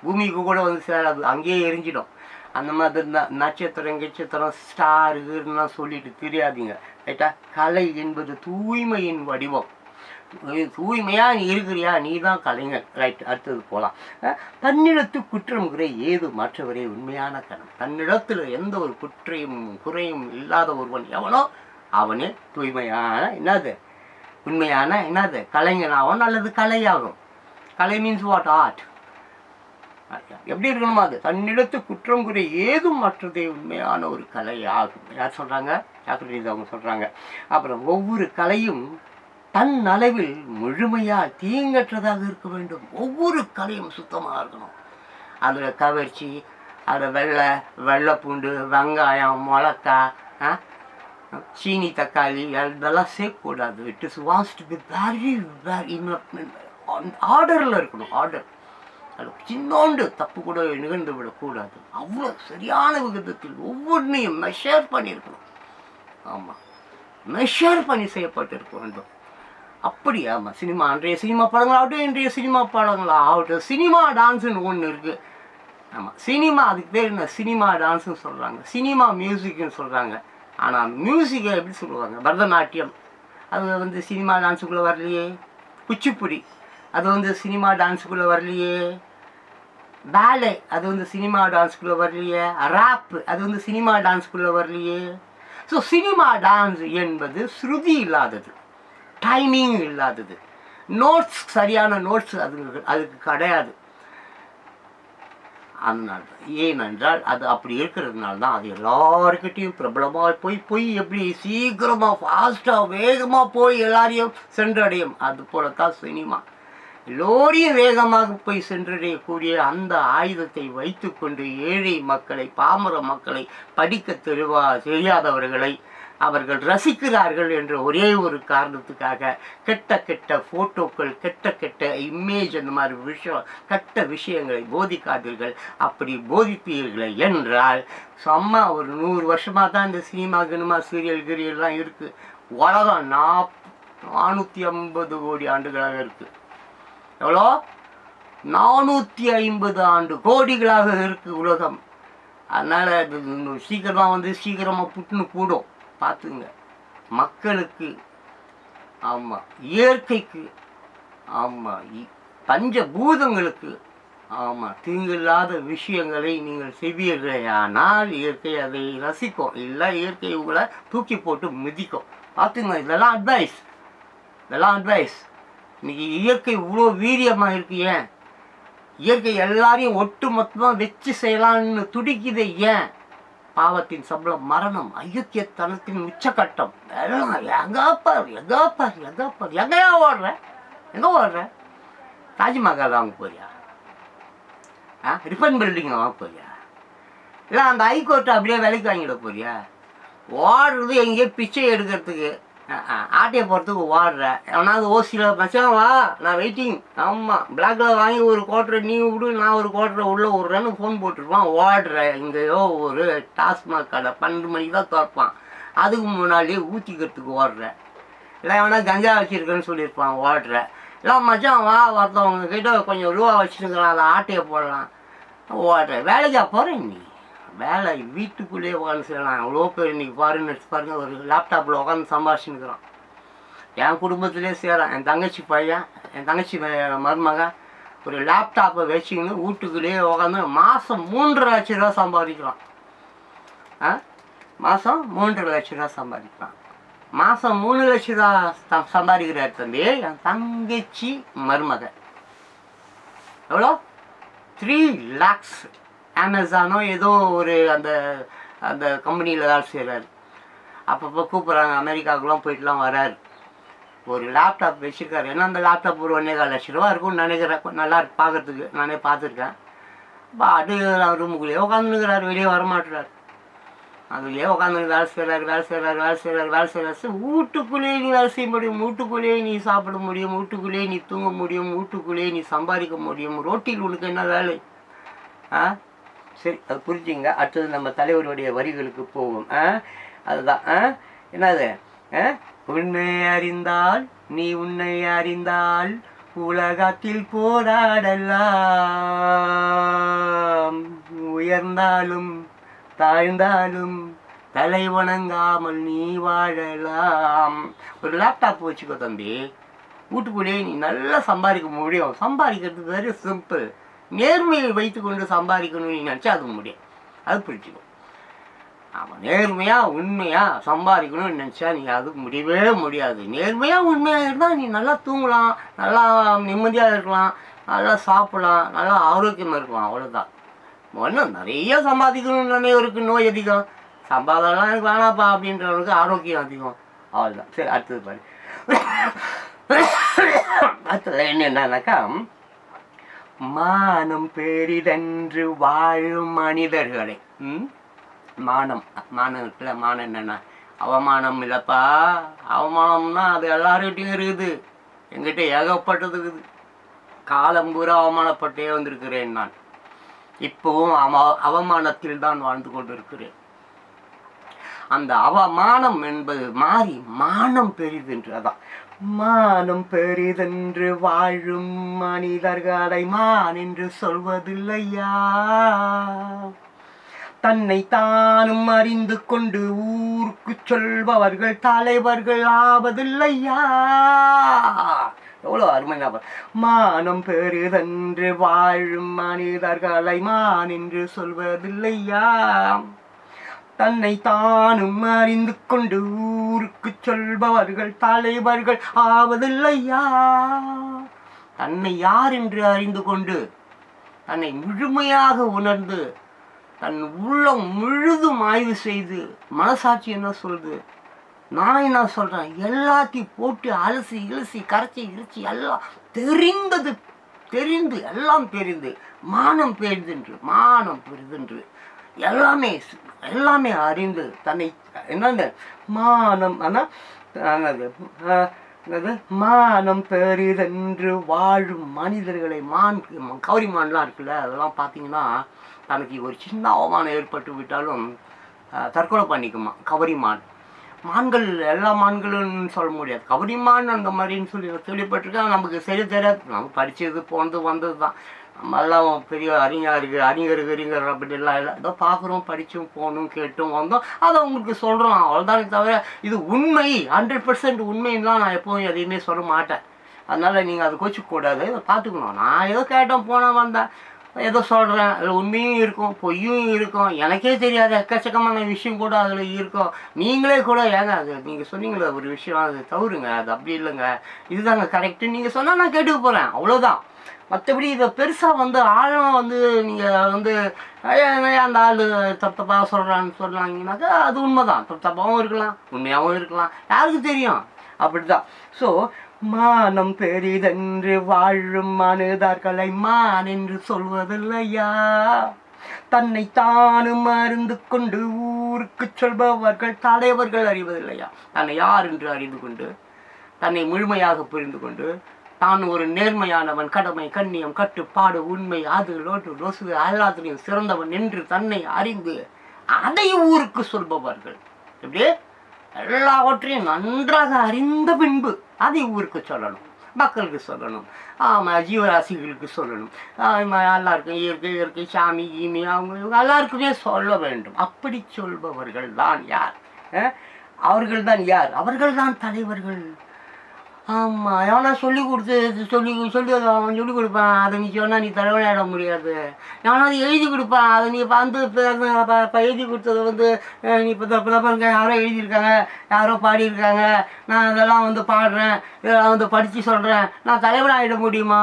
பூமிக்கு கூட வந்து சேராது, அங்கேயே எரிஞ்சிடும். அந்த மாதிரி தான் நட்சத்திரம் கிச்சத்திரம் ஸ்டார் இதுலாம் சொல்லிட்டு தெரியாதீங்க, ரைட்டா? கலை என்பது தூய்மையின் வடிவம். தூய்மையாக நீ இருக்கிறியா, நீ தான் கலைஞர், ரைட்? அடுத்தது போகலாம். தன்னிடத்து குற்றம் குறை ஏது மற்றவரே உண்மையான கணம். தன்னிடத்தில் எந்த ஒரு குற்றையும் குறையும் இல்லாத ஒருவன் எவனோ அவனே தூய்மையான என்னது, உண்மையான என்னது, கலைஞனாகும் அல்லது கலையாகும். கலை மீன்ஸ் வாட்? ஆர்ட். எப்படி இருக்கணுமா அது? தன்னிடத்து குற்றம் குறை ஏதும் மற்றதே உண்மையான ஒரு கலையாகும். யார் சொல்கிறாங்க? சாக்ரடீஸ் அவங்க சொல்கிறாங்க. அப்புறம் ஒவ்வொரு கலையும் தன் அளவில் முழுமையாக தீங்கற்றதாக இருக்க வேண்டும். ஒவ்வொரு கலையும் சுத்தமாக இருக்கணும். அதில் கவர்ச்சி, அதில் வெள்ளைப்பூண்டு, வெங்காயம், மிளகாய், சீனி, தக்காளி இதெல்லாம் சேர்க்கக்கூடாது. It is vast be very very ஆர்டரில் இருக்கணும். ஆர்டர். அது சின்னோண்டு தப்பு கூட நிகழ்ந்து விடக்கூடாது. அவ்வளோ சரியான விகிதத்தில் ஒவ்வொன்றையும் மெஷர் பண்ணியிருக்கணும். ஆமாம், மெஷர் பண்ணி செய்யப்பட்டு இருக்க வேண்டும். அப்படி ஆமாம். சினிமா, அன்றைய சினிமா படங்களாகட்டும், இன்றைய சினிமா படங்களாகட்டும், சினிமா டான்ஸுன்னு ஒன்று இருக்குது. ஆமாம், சினிமா, அதுக்கு பேர் என்ன, சினிமா டான்ஸுன்னு சொல்கிறாங்க, சினிமா மியூசிக்னு சொல்கிறாங்க. ஆனால் மியூசிக்கை எப்படி சொல்லுவாங்க? பரதநாட்டியம், அது வந்து சினிமா டான்ஸுக்குள்ளே வரலையே. குச்சிப்புடி, அது வந்து சினிமா டான்ஸுக்குள்ளே வரலையே. பேலே, அது வந்து சினிமா டான்ஸுக்குள்ளே வரலையே. ராப், அது வந்து சினிமா டான்ஸுக்குள்ளே வரலையே. ஸோ சினிமா டான்ஸ் என்பது ஸ்ருதி இல்லாதது, டைமிங் இல்லாதது, நோட்ஸ், சரியான நோட்ஸ் அதுக்கு கிடையாது. அதனால ஏனென்றால் அது அப்படி இருக்கிறதுனால தான் அது எல்லாருக்கிட்டையும் பிரபலமாக போய் எப்படி சீக்கிரமாக ஃபாஸ்ட்டாக வேகமாக போய் எல்லாரையும் சென்றடையும். அது போலத்தான் சினிமா எல்லோரையும் வேகமாக போய் சென்றடையக்கூடிய அந்த ஆயுதத்தை வைத்து கொண்டு ஏழை மக்களை, பாமர மக்களை, படிக்க தெரியாதவர்களை அவர்கள் ரசிக்கிறார்கள் என்ற ஒரே ஒரு காரணத்துக்காக கெட்ட கெட்ட ஃபோட்டோக்கள், கெட்ட கெட்ட இமேஜ், அந்த மாதிரி கெட்ட விஷயங்களை போதிக்காதீர்கள். அப்படி போதிப்பீர்கள் என்றால் சும்மா ஒரு 100 வருஷமாக தான் இந்த சினிமா கினிமா சீரியல் கிரியல்லாம் இருக்குது. உலகம் 450 கோடி ஆண்டுகளாக இருக்குது. எவ்வளோ? 450 கோடிகளாக இருக்குது உலகம். அதனால் இது சீக்கிரமாக வந்து சீக்கிரமாக புட்டுன்னு கூடும். பார்த்துங்க. மக்களுக்கு, ஆமாம், இயற்கைக்கு, ஆமாம், பஞ்சபூதங்களுக்கு, ஆமாம், தீங்கில்லாத விஷயங்களை நீங்கள் செய்வீர்களேயானால் இயற்கை அதை ரசிக்கும். இல்லை இயற்கை உங்களை தூக்கி போட்டு மிதிக்கும். பார்த்துங்க. இதெல்லாம் அட்வைஸ், இதெல்லாம் அட்வைஸ். இன்னைக்கு இயற்கை இவ்வளோ வீரியமாக இருக்கு. ஏன் இயற்கை எல்லாரையும் ஒட்டு மொத்தமாக வச்சு செய்யலான்னு துடிக்குது? ஏன்? பாவத்தின் சம்பளம் மரணம், அயோக்கியத்தனத்தின் உச்சக்கட்டம். எங்கப்பார் எங்கப்பார் எங்கப்பார் எங்கேயா ஓடுற? எங்கே ஓடுற? தாஜ்மஹால் வாங்க போறியா? ரிப்பன் பில்டிங் வாங்க போறியா? இல்லை அந்த ஹைகோர்ட்டை அப்படியே விலைக்கு வாங்கிட போறியா? ஓடுறது எங்கேயோ பிச்சை எடுக்கிறதுக்கு, ஆட்டையை போகிறதுக்கு ஓடுறேன். எவனாவது ஓசியில் மச்சான் வா, நான் வெயிட்டிங். ஆமாம், பிளாக்கில் வாங்கி ஒரு குவார்ட்டரை நீ விடு, நான் ஒரு குவார்ட்டரை உள்ளே விட்றேன்னு ஃபோன் போட்டுருப்பான். ஓடுறேன். இங்கேயோ ஒரு டாஸ்மாக் கடை 12 மணிக்கு தான் திறப்பான், அதுக்கு முன்னாடியே ஊற்றிக்கிறதுக்கு ஓடுறேன். இல்லை எவனா கஞ்சா வச்சுருக்கேன்னு சொல்லியிருப்பான், ஓடுறேன். இல்லை மச்சான் வா, ஒருத்தவங்க கிட்ட கொஞ்சம் ரூபா வச்சுருக்கலாம், அதை ஆட்டையை போடலாம், ஓடுறேன். வேலைக்கா போகிறேன்? நீ வேலை வீட்டுக்குள்ளேயே உட்காந்து செய்யலாம். அவ்வளோ பேர் இன்றைக்கி பாருன்னு எடுத்து பாருங்கள், ஒரு லேப்டாப்பில் உட்காந்து சம்பாதிச்சுன்னுக்குறான். என் குடும்பத்திலே செய்கிறான். என் தங்கச்சி பையன், என் தங்கச்சி மருமகன் ஒரு லேப்டாப்பை வச்சுக்கின்னு வீட்டுக்குள்ளேயே உட்காந்து மாதம் 3.5 லட்ச ரூபா சம்பாதிக்கிறான். மாதம் 3.5 லட்ச ரூபா சம்பாதிக்கிறான். மாதம் 3 லட்ச ரூபா சம்பாதிக்கிறார் தம்பி என் தங்கச்சி மருமகன். எவ்வளோ? 3 lakhs. அமேசானோ ஏதோ ஒரு அந்த அந்த கம்பெனியில் தான் செய்கிறாரு. அப்பப்போ கூப்பிட்றாங்க, அமெரிக்காவுக்குலாம் போயிட்டுலாம் வராரு. ஒரு லேப்டாப் வச்சுருக்காரு. ஏன்னா அந்த லேப்டாப் ஒரு 1.25 லட்ச ரூபா இருக்கும்னு நினைக்கிறேன். நல்லா இருக்கு பார்க்குறதுக்கு, நானே பார்த்துருக்கேன். அது ரூமுக்குள்ளேயே உட்காந்துருக்கிறாரு, வெளியே வரமாட்டுறாரு. அதுலேயே உட்காந்து வேலை செய்கிறாரு. வீட்டுக்குள்ளேயே நீ வேலை செய்ய முடியும், வீட்டுக்குள்ளேயே நீ சாப்பிட முடியும், வீட்டுக்குள்ளேயே நீ தூங்க முடியும், வீட்டுக்குள்ளேயே நீ சம்பாதிக்க முடியும். ரோட்டில் உனக்கு என்ன வேலை? சரி, அது புரிஞ்சுங்க. அடுத்தது நம்ம தலைவருடைய வரிகளுக்கு போவோம். அதுதான் என்னது, உன்னை அறிந்தால் நீ உன்னை அறிந்தால் உலகத்தில் போராடலாம், உயர்ந்தாலும் தாழ்ந்தாலும் தலை வணங்காமல் நீ வாழலாம். ஒரு லேப்டாப் வச்சுக்கோ தம்பி, வீட்டுக்குள்ளேயே நீ நல்லா சம்பாதிக்க முடியும். சம்பாதிக்கிறது வெரி சிம்பிள். நேர்மையை வைத்துக்கொண்டு சம்பாதிக்கணும்னு நீ நினச்சா அது முடியும். அது பிடிச்சிக்கும். ஆமாம், நேர்மையாக உண்மையாக சம்பாதிக்கணும்னு நினச்சா நீ அது முடியவே முடியாது. நேர்மையாக உண்மையாக இருந்தால் நீ நல்லா தூங்கலாம், நல்லா நிம்மதியாக இருக்கலாம், நல்லா சாப்பிடலாம், நல்லா ஆரோக்கியமாக இருக்கலாம். அவ்வளோதான். ஒன்றும் நிறைய சம்பாதிக்கணும்னு இருக்கு, நோய் அதிகம். சம்பாதம்லாம் எனக்கு வேணாப்பா அப்படின்றவனுக்கு ஆரோக்கியம் அதிகம். அவ்வளோதான். சரி, அடுத்தது பாரு. அடுத்தது என்னன்னாக்கா, மானம் பெரிதென்று வாழும் மனிதர்களை. மானம் இருக்குல்ல, மானம் என்னென்னா அவமானம் இல்லைப்பா. அவமானம்னா அது எல்லார்கிட்டையும் இருக்குது. எங்கிட்ட ஏகப்பட்டது இருக்குது. காலம் பூரா அவமானப்பட்டே வந்திருக்கிறேன் நான். இப்போவும் அவமானத்தில் தான் வாழ்ந்து கொண்டிருக்கிறேன். அந்த அவமானம் என்பது மாறி மானம் பெரிதென்று. அதான் மானம் பெரிதென்று வாழும் மனிதர்களை மான் என்று சொல்வதில்லையா, தன்னை தானும் அறிந்து கொண்டு ஊருக்கு சொல்பவர்கள் தலைவர்கள் ஆவதில்லையா. எவ்வளோ அருமையா. மானம் பெரிதென்று வாழும் மனிதர்களை மான் என்று சொல்வதில்லையா, தன்னை தானும் அறிந்து கொண்டு ஊருக்கு சொல்பவர்கள் தலைவர்கள் ஆவதில்லையா. தன்னை யார் என்று அறிந்து கொண்டு தன்னை முழுமையாக உணர்ந்து தன் உள்ளம் முழுதும் ஆய்வு செய்து மனசாட்சி என்ன சொல்லுது, நான் என்ன சொல்கிறேன், எல்லாத்தையும் போட்டு அலசி இலசி கரைச்சி இறைச்சி எல்லாம் தெரிந்து எல்லாம் தெரிந்து மானம் பெரிதென்று எல்லாமே அறிந்து தன்னை என்னது மானம் மானம் பெரிதென்று வாழும் மனிதர்களை கவரிமான்லாம் இருக்குல்ல, அதெல்லாம் பார்த்தீங்கன்னா தனக்கு ஒரு சின்ன அவமானம் ஏற்பட்டு விட்டாலும் தற்கொலை பண்ணிக்குமா கவரிமான். மான்கள் எல்லா மான்களும் சொல்ல முடியாது, கவரிமான் அந்த மாதிரின்னு சொல்லி கேள்விப்பட்டிருக்கேன். நமக்கு சரி தெரியாது, நம்ம படித்தது போனது வந்தது தான். நம்ம எல்லாம் பெரிய அறிஞர் அப்படிலாம் இல்லை. ஏதோ பார்க்குறோம், படித்தும் போகணும், கேட்டும் வந்தோம், அதை உங்களுக்கு சொல்கிறோம், அவ்வளோதானே தவிர இது உண்மை 100% உண்மைன்னெலாம் நான் எப்போவும் எதையுமே சொல்ல மாட்டேன். அதனால் நீங்கள் அதை கோச்சிக்கூடாது, பார்த்துக்கணும். நான் ஏதோ கேட்டோம், போனால் வந்தேன், ஏதோ சொல்கிறேன். அதில் உண்மையும் இருக்கும், பொய்யும் இருக்கும், எனக்கே தெரியாத எக்கச்சக்கமான விஷயம் கூட அதில் இருக்கும். நீங்களே கூட ஏங்க அது நீங்கள் சொன்னீங்களே ஒரு விஷயம், அது தவறுங்க, அது அப்படி இல்லைங்க, இதுதாங்க கரெக்டு நீங்கள் சொன்னால் நான் கேட்டுக்க போகிறேன், அவ்வளோதான். மற்றபடி இதை பெருசாக ஆழம் நீங்கள் அந்த ஆள் தப்பாக சொல்கிறாங்கன்னாக்கா அது உண்மைதான். தப்பாகவும் இருக்கலாம், உண்மையாகவும் இருக்கலாம், யாருக்கு தெரியும். அப்படி தான். ஸோ மானம் பெரிதென்று வாழும் மனிதர்களை மான் என்று சொல்வதில்லையா, தன்னை தானும் அறிந்து கொண்டு ஊருக்கு சொல்பவர்கள் தலைவர்கள் அறிவதில்லையா. தன்னை யார் என்று அறிந்து கொண்டு தன்னை முழுமையாக புரிந்து கொண்டு தான் ஒரு நேர்மையானவன், கடமை கண்ணியம் கட்டுப்பாடு உண்மை அது லோட்டு லோசு எல்லாத்திலையும் சிறந்தவன் என்று தன்னை அறிந்து அதை ஊருக்கு சொல்பவர்கள். இப்படியே எல்லாவற்றையும் நன்றாக அறிந்த பின்பு அதை ஊருக்கு சொல்லணும், மக்களுக்கு சொல்லணும், ஜீவராசிகளுக்கு சொல்லணும், எல்லாருக்கும் இயற்கை சாமி கீமி அவங்க இவங்க எல்லாருக்குமே சொல்ல வேண்டும். அப்படி சொல்பவர்கள் தான் யார்? அவர்கள் தான் யார்? அவர்கள் தான் தலைவர்கள். ஆமாம், எவனா சொல்லி அவன் சொல்லி கொடுப்பான், அதை நீ சொன்னால் நீ தலைவனாயிட முடியாது. எவனாவது எழுதி கொடுப்பான், அதை நீ இப்போ எழுதி கொடுத்ததை நீ இப்போ பாருங்க, யாரோ எழுதியிருக்காங்க, யாரோ பாடியிருக்காங்க, நான் இதெல்லாம் பாடுறேன், இதெல்லாம் படித்து சொல்கிறேன், நான் தலைவனாகிட முடியுமா?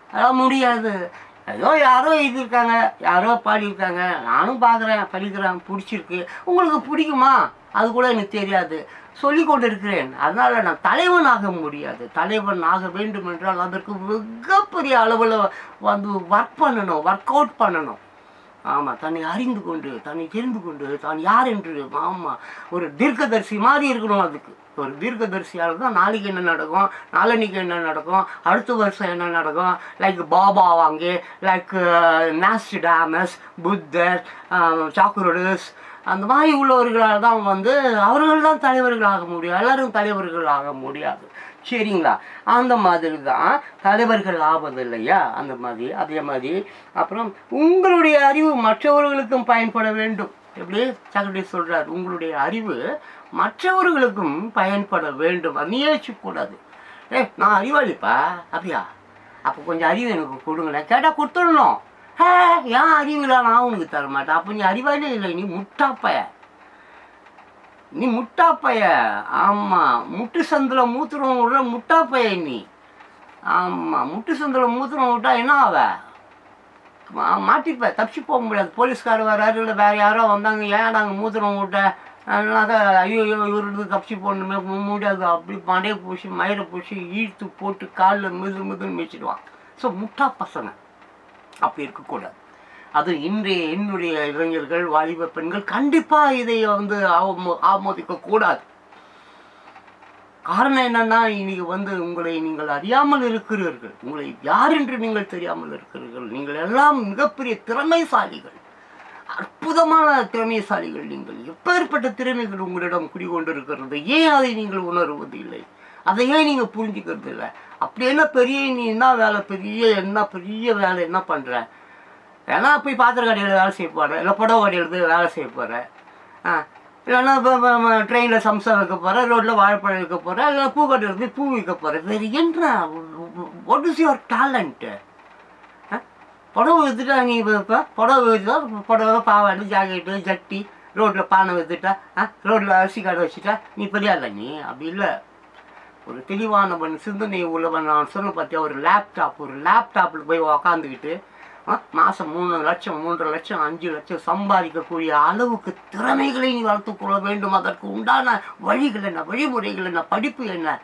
அதெல்லாம் முடியாது. ஏதோ யாரோ எழுதியிருக்காங்க, யாரோ பாடியிருக்காங்க, நானும் பார்க்குறேன், படிக்கிறேன், பிடிச்சிருக்கு. உங்களுக்கு பிடிக்குமா? அது கூட எனக்கு தெரியாது, சொல்லி கொண்டு இருக்கிறேன். அதனால் நான் தலைவன் ஆக முடியாது. தலைவன் ஆக வேண்டும் என்றால் அதற்கு மிகப்பெரிய அளவில் ஒர்க் பண்ணணும், ஒர்க் அவுட் பண்ணணும். ஆமாம், தன்னை அறிந்து கொண்டு, தன்னை தெரிந்து கொண்டு, தான் யார் என்று. ஆமாம், ஒரு தீர்க்கதரிசி மாதிரி இருக்கணும். அதுக்கு ஒரு தீர்க்கதரிசியால் தான் நாளைக்கு என்ன நடக்கும், நாளன்னைக்கு என்ன நடக்கும், அடுத்த வருஷம் என்ன நடக்கும். லைக் பாபா வாங்க, லைக் நாஸ்டாமஸ், புத்தர், சாக்ரட்டிஸ், அந்த மாதிரி உள்ளவர்களால் தான் அவர்கள் தான் தலைவர்களாக முடியும். எல்லோரும் தலைவர்கள் ஆக முடியாது. சரிங்களா? அந்த மாதிரி தான் தலைவர்கள் ஆவது இல்லையா? அந்த மாதிரி அதே மாதிரி அப்புறம் உங்களுடைய அறிவு மற்றவர்களுக்கும் பயன்பட வேண்டும். எப்படி சாக்ரட்டிஸ் சொல்கிறார், உங்களுடைய அறிவு மற்றவர்களுக்கும் பயன்பட வேண்டும். அது நியமிச்சக்கூடாது. நான் அறிவாளிப்பா, அப்படியா? அப்போ கொஞ்சம் அறிவு எனக்கு கொடுங்களேன் கேட்டால் கொடுத்துடணும். ஏன் அறிவுல நான் உனக்கு தர மாட்டேன். அப்போ நீ அறிவாளி இல்லை, நீ முட்டாப்பைய, நீ முட்டாப்பைய. ஆமாம், முட்டு சந்தில் மூத்திரம் விடுற முட்டாப்பைய நீ. ஆமாம், முட்டு சந்தில் மூத்திரம் விட்டா என்ன ஆவ? மாட்டிப்ப, தப்பிச்சு போக முடியாது. போலீஸ்கார் வராரு, இல்லை வேறு யாரோ வந்தாங்க, ஏன் நாங்கள் மூத்திரம் விட்ட அதனால ஐயோ இவருக்கு தப்பிச்சு போடணுமே முடியாது. அப்படி மண்டையை பூசி மயிரை பூசி ஈர்த்து போட்டு காலில் மிதுன்னு மிச்சிடுவான். ஸோ முட்டா பசங்க அப்படி இருக்கக்கூடாது. அது என்னுடைய இளைஞர்கள், வாலிப பெண்கள் கண்டிப்பாக இதை ஆமோதிக்கக்கூடாது. காரணம் என்னன்னா, இன்னைக்கு உங்களை நீங்கள் அறியாமல் இருக்கிறீர்கள். உங்களை யார் என்று நீங்கள் தெரியாமல் இருக்கிறீர்கள். நீங்கள் எல்லாம் மிகப்பெரிய திறமைசாலிகள், அற்புதமான திறமைசாலிகள். நீங்கள் எப்பேற்பட்ட திறமைகள் உங்களிடம் குடிகொண்டிருக்கிறது. ஏன் அதை நீங்கள் உணர்வது இல்லை? அதை ஏன் நீங்கள் புரிஞ்சுக்கிறது இல்லை? அப்படி என்ன பெரிய நீ என்ன வேலை, பெரிய வேலை என்ன பண்ணுற? ஏன்னா போய் பாத்திர கடையில் வேலை செய்ய போகிறேன், இல்லை புடவை கடையில் போய் வேலை செய்ய போகிறேன், இல்லைன்னா இப்போ ட்ரெயினில் சம்சா வைக்க போகிறேன், ரோட்டில் வாழைப்பழம் வைக்க போகிறேன், இல்லை பூ கடையில் போய் பூ வைக்க போகிறேன். வேறு என்ன? What is your talent? புடவை விற்றுட்டா நீ இப்போ புடவை விற்றுட்டா புடவை, பாவாடை, ஜாக்கெட்டு, ஜட்டி, ரோட்டில் பானை விற்றுட்டா, ரோட்டில் அரிசி கடை வச்சுட்டா நீ பெரியா இல்லை. நீ அப்படி இல்லை. ஒரு தெளிவானவன், சிந்தனை உள்ளவன். நான் சொன்ன பார்த்தியா, ஒரு லேப்டாப்பில் போய் உக்காந்துக்கிட்டு மாதம் 3 லட்சம் 3.5 லட்சம் 5 லட்சம் சம்பாதிக்கக்கூடிய அளவுக்கு திறமைகளை நீ வளர்த்துக்கொள்ள வேண்டும். அதற்கு உண்டான வழிகள் என்ன, வழிமுறைகள் என்ன, படிப்பு என்ன,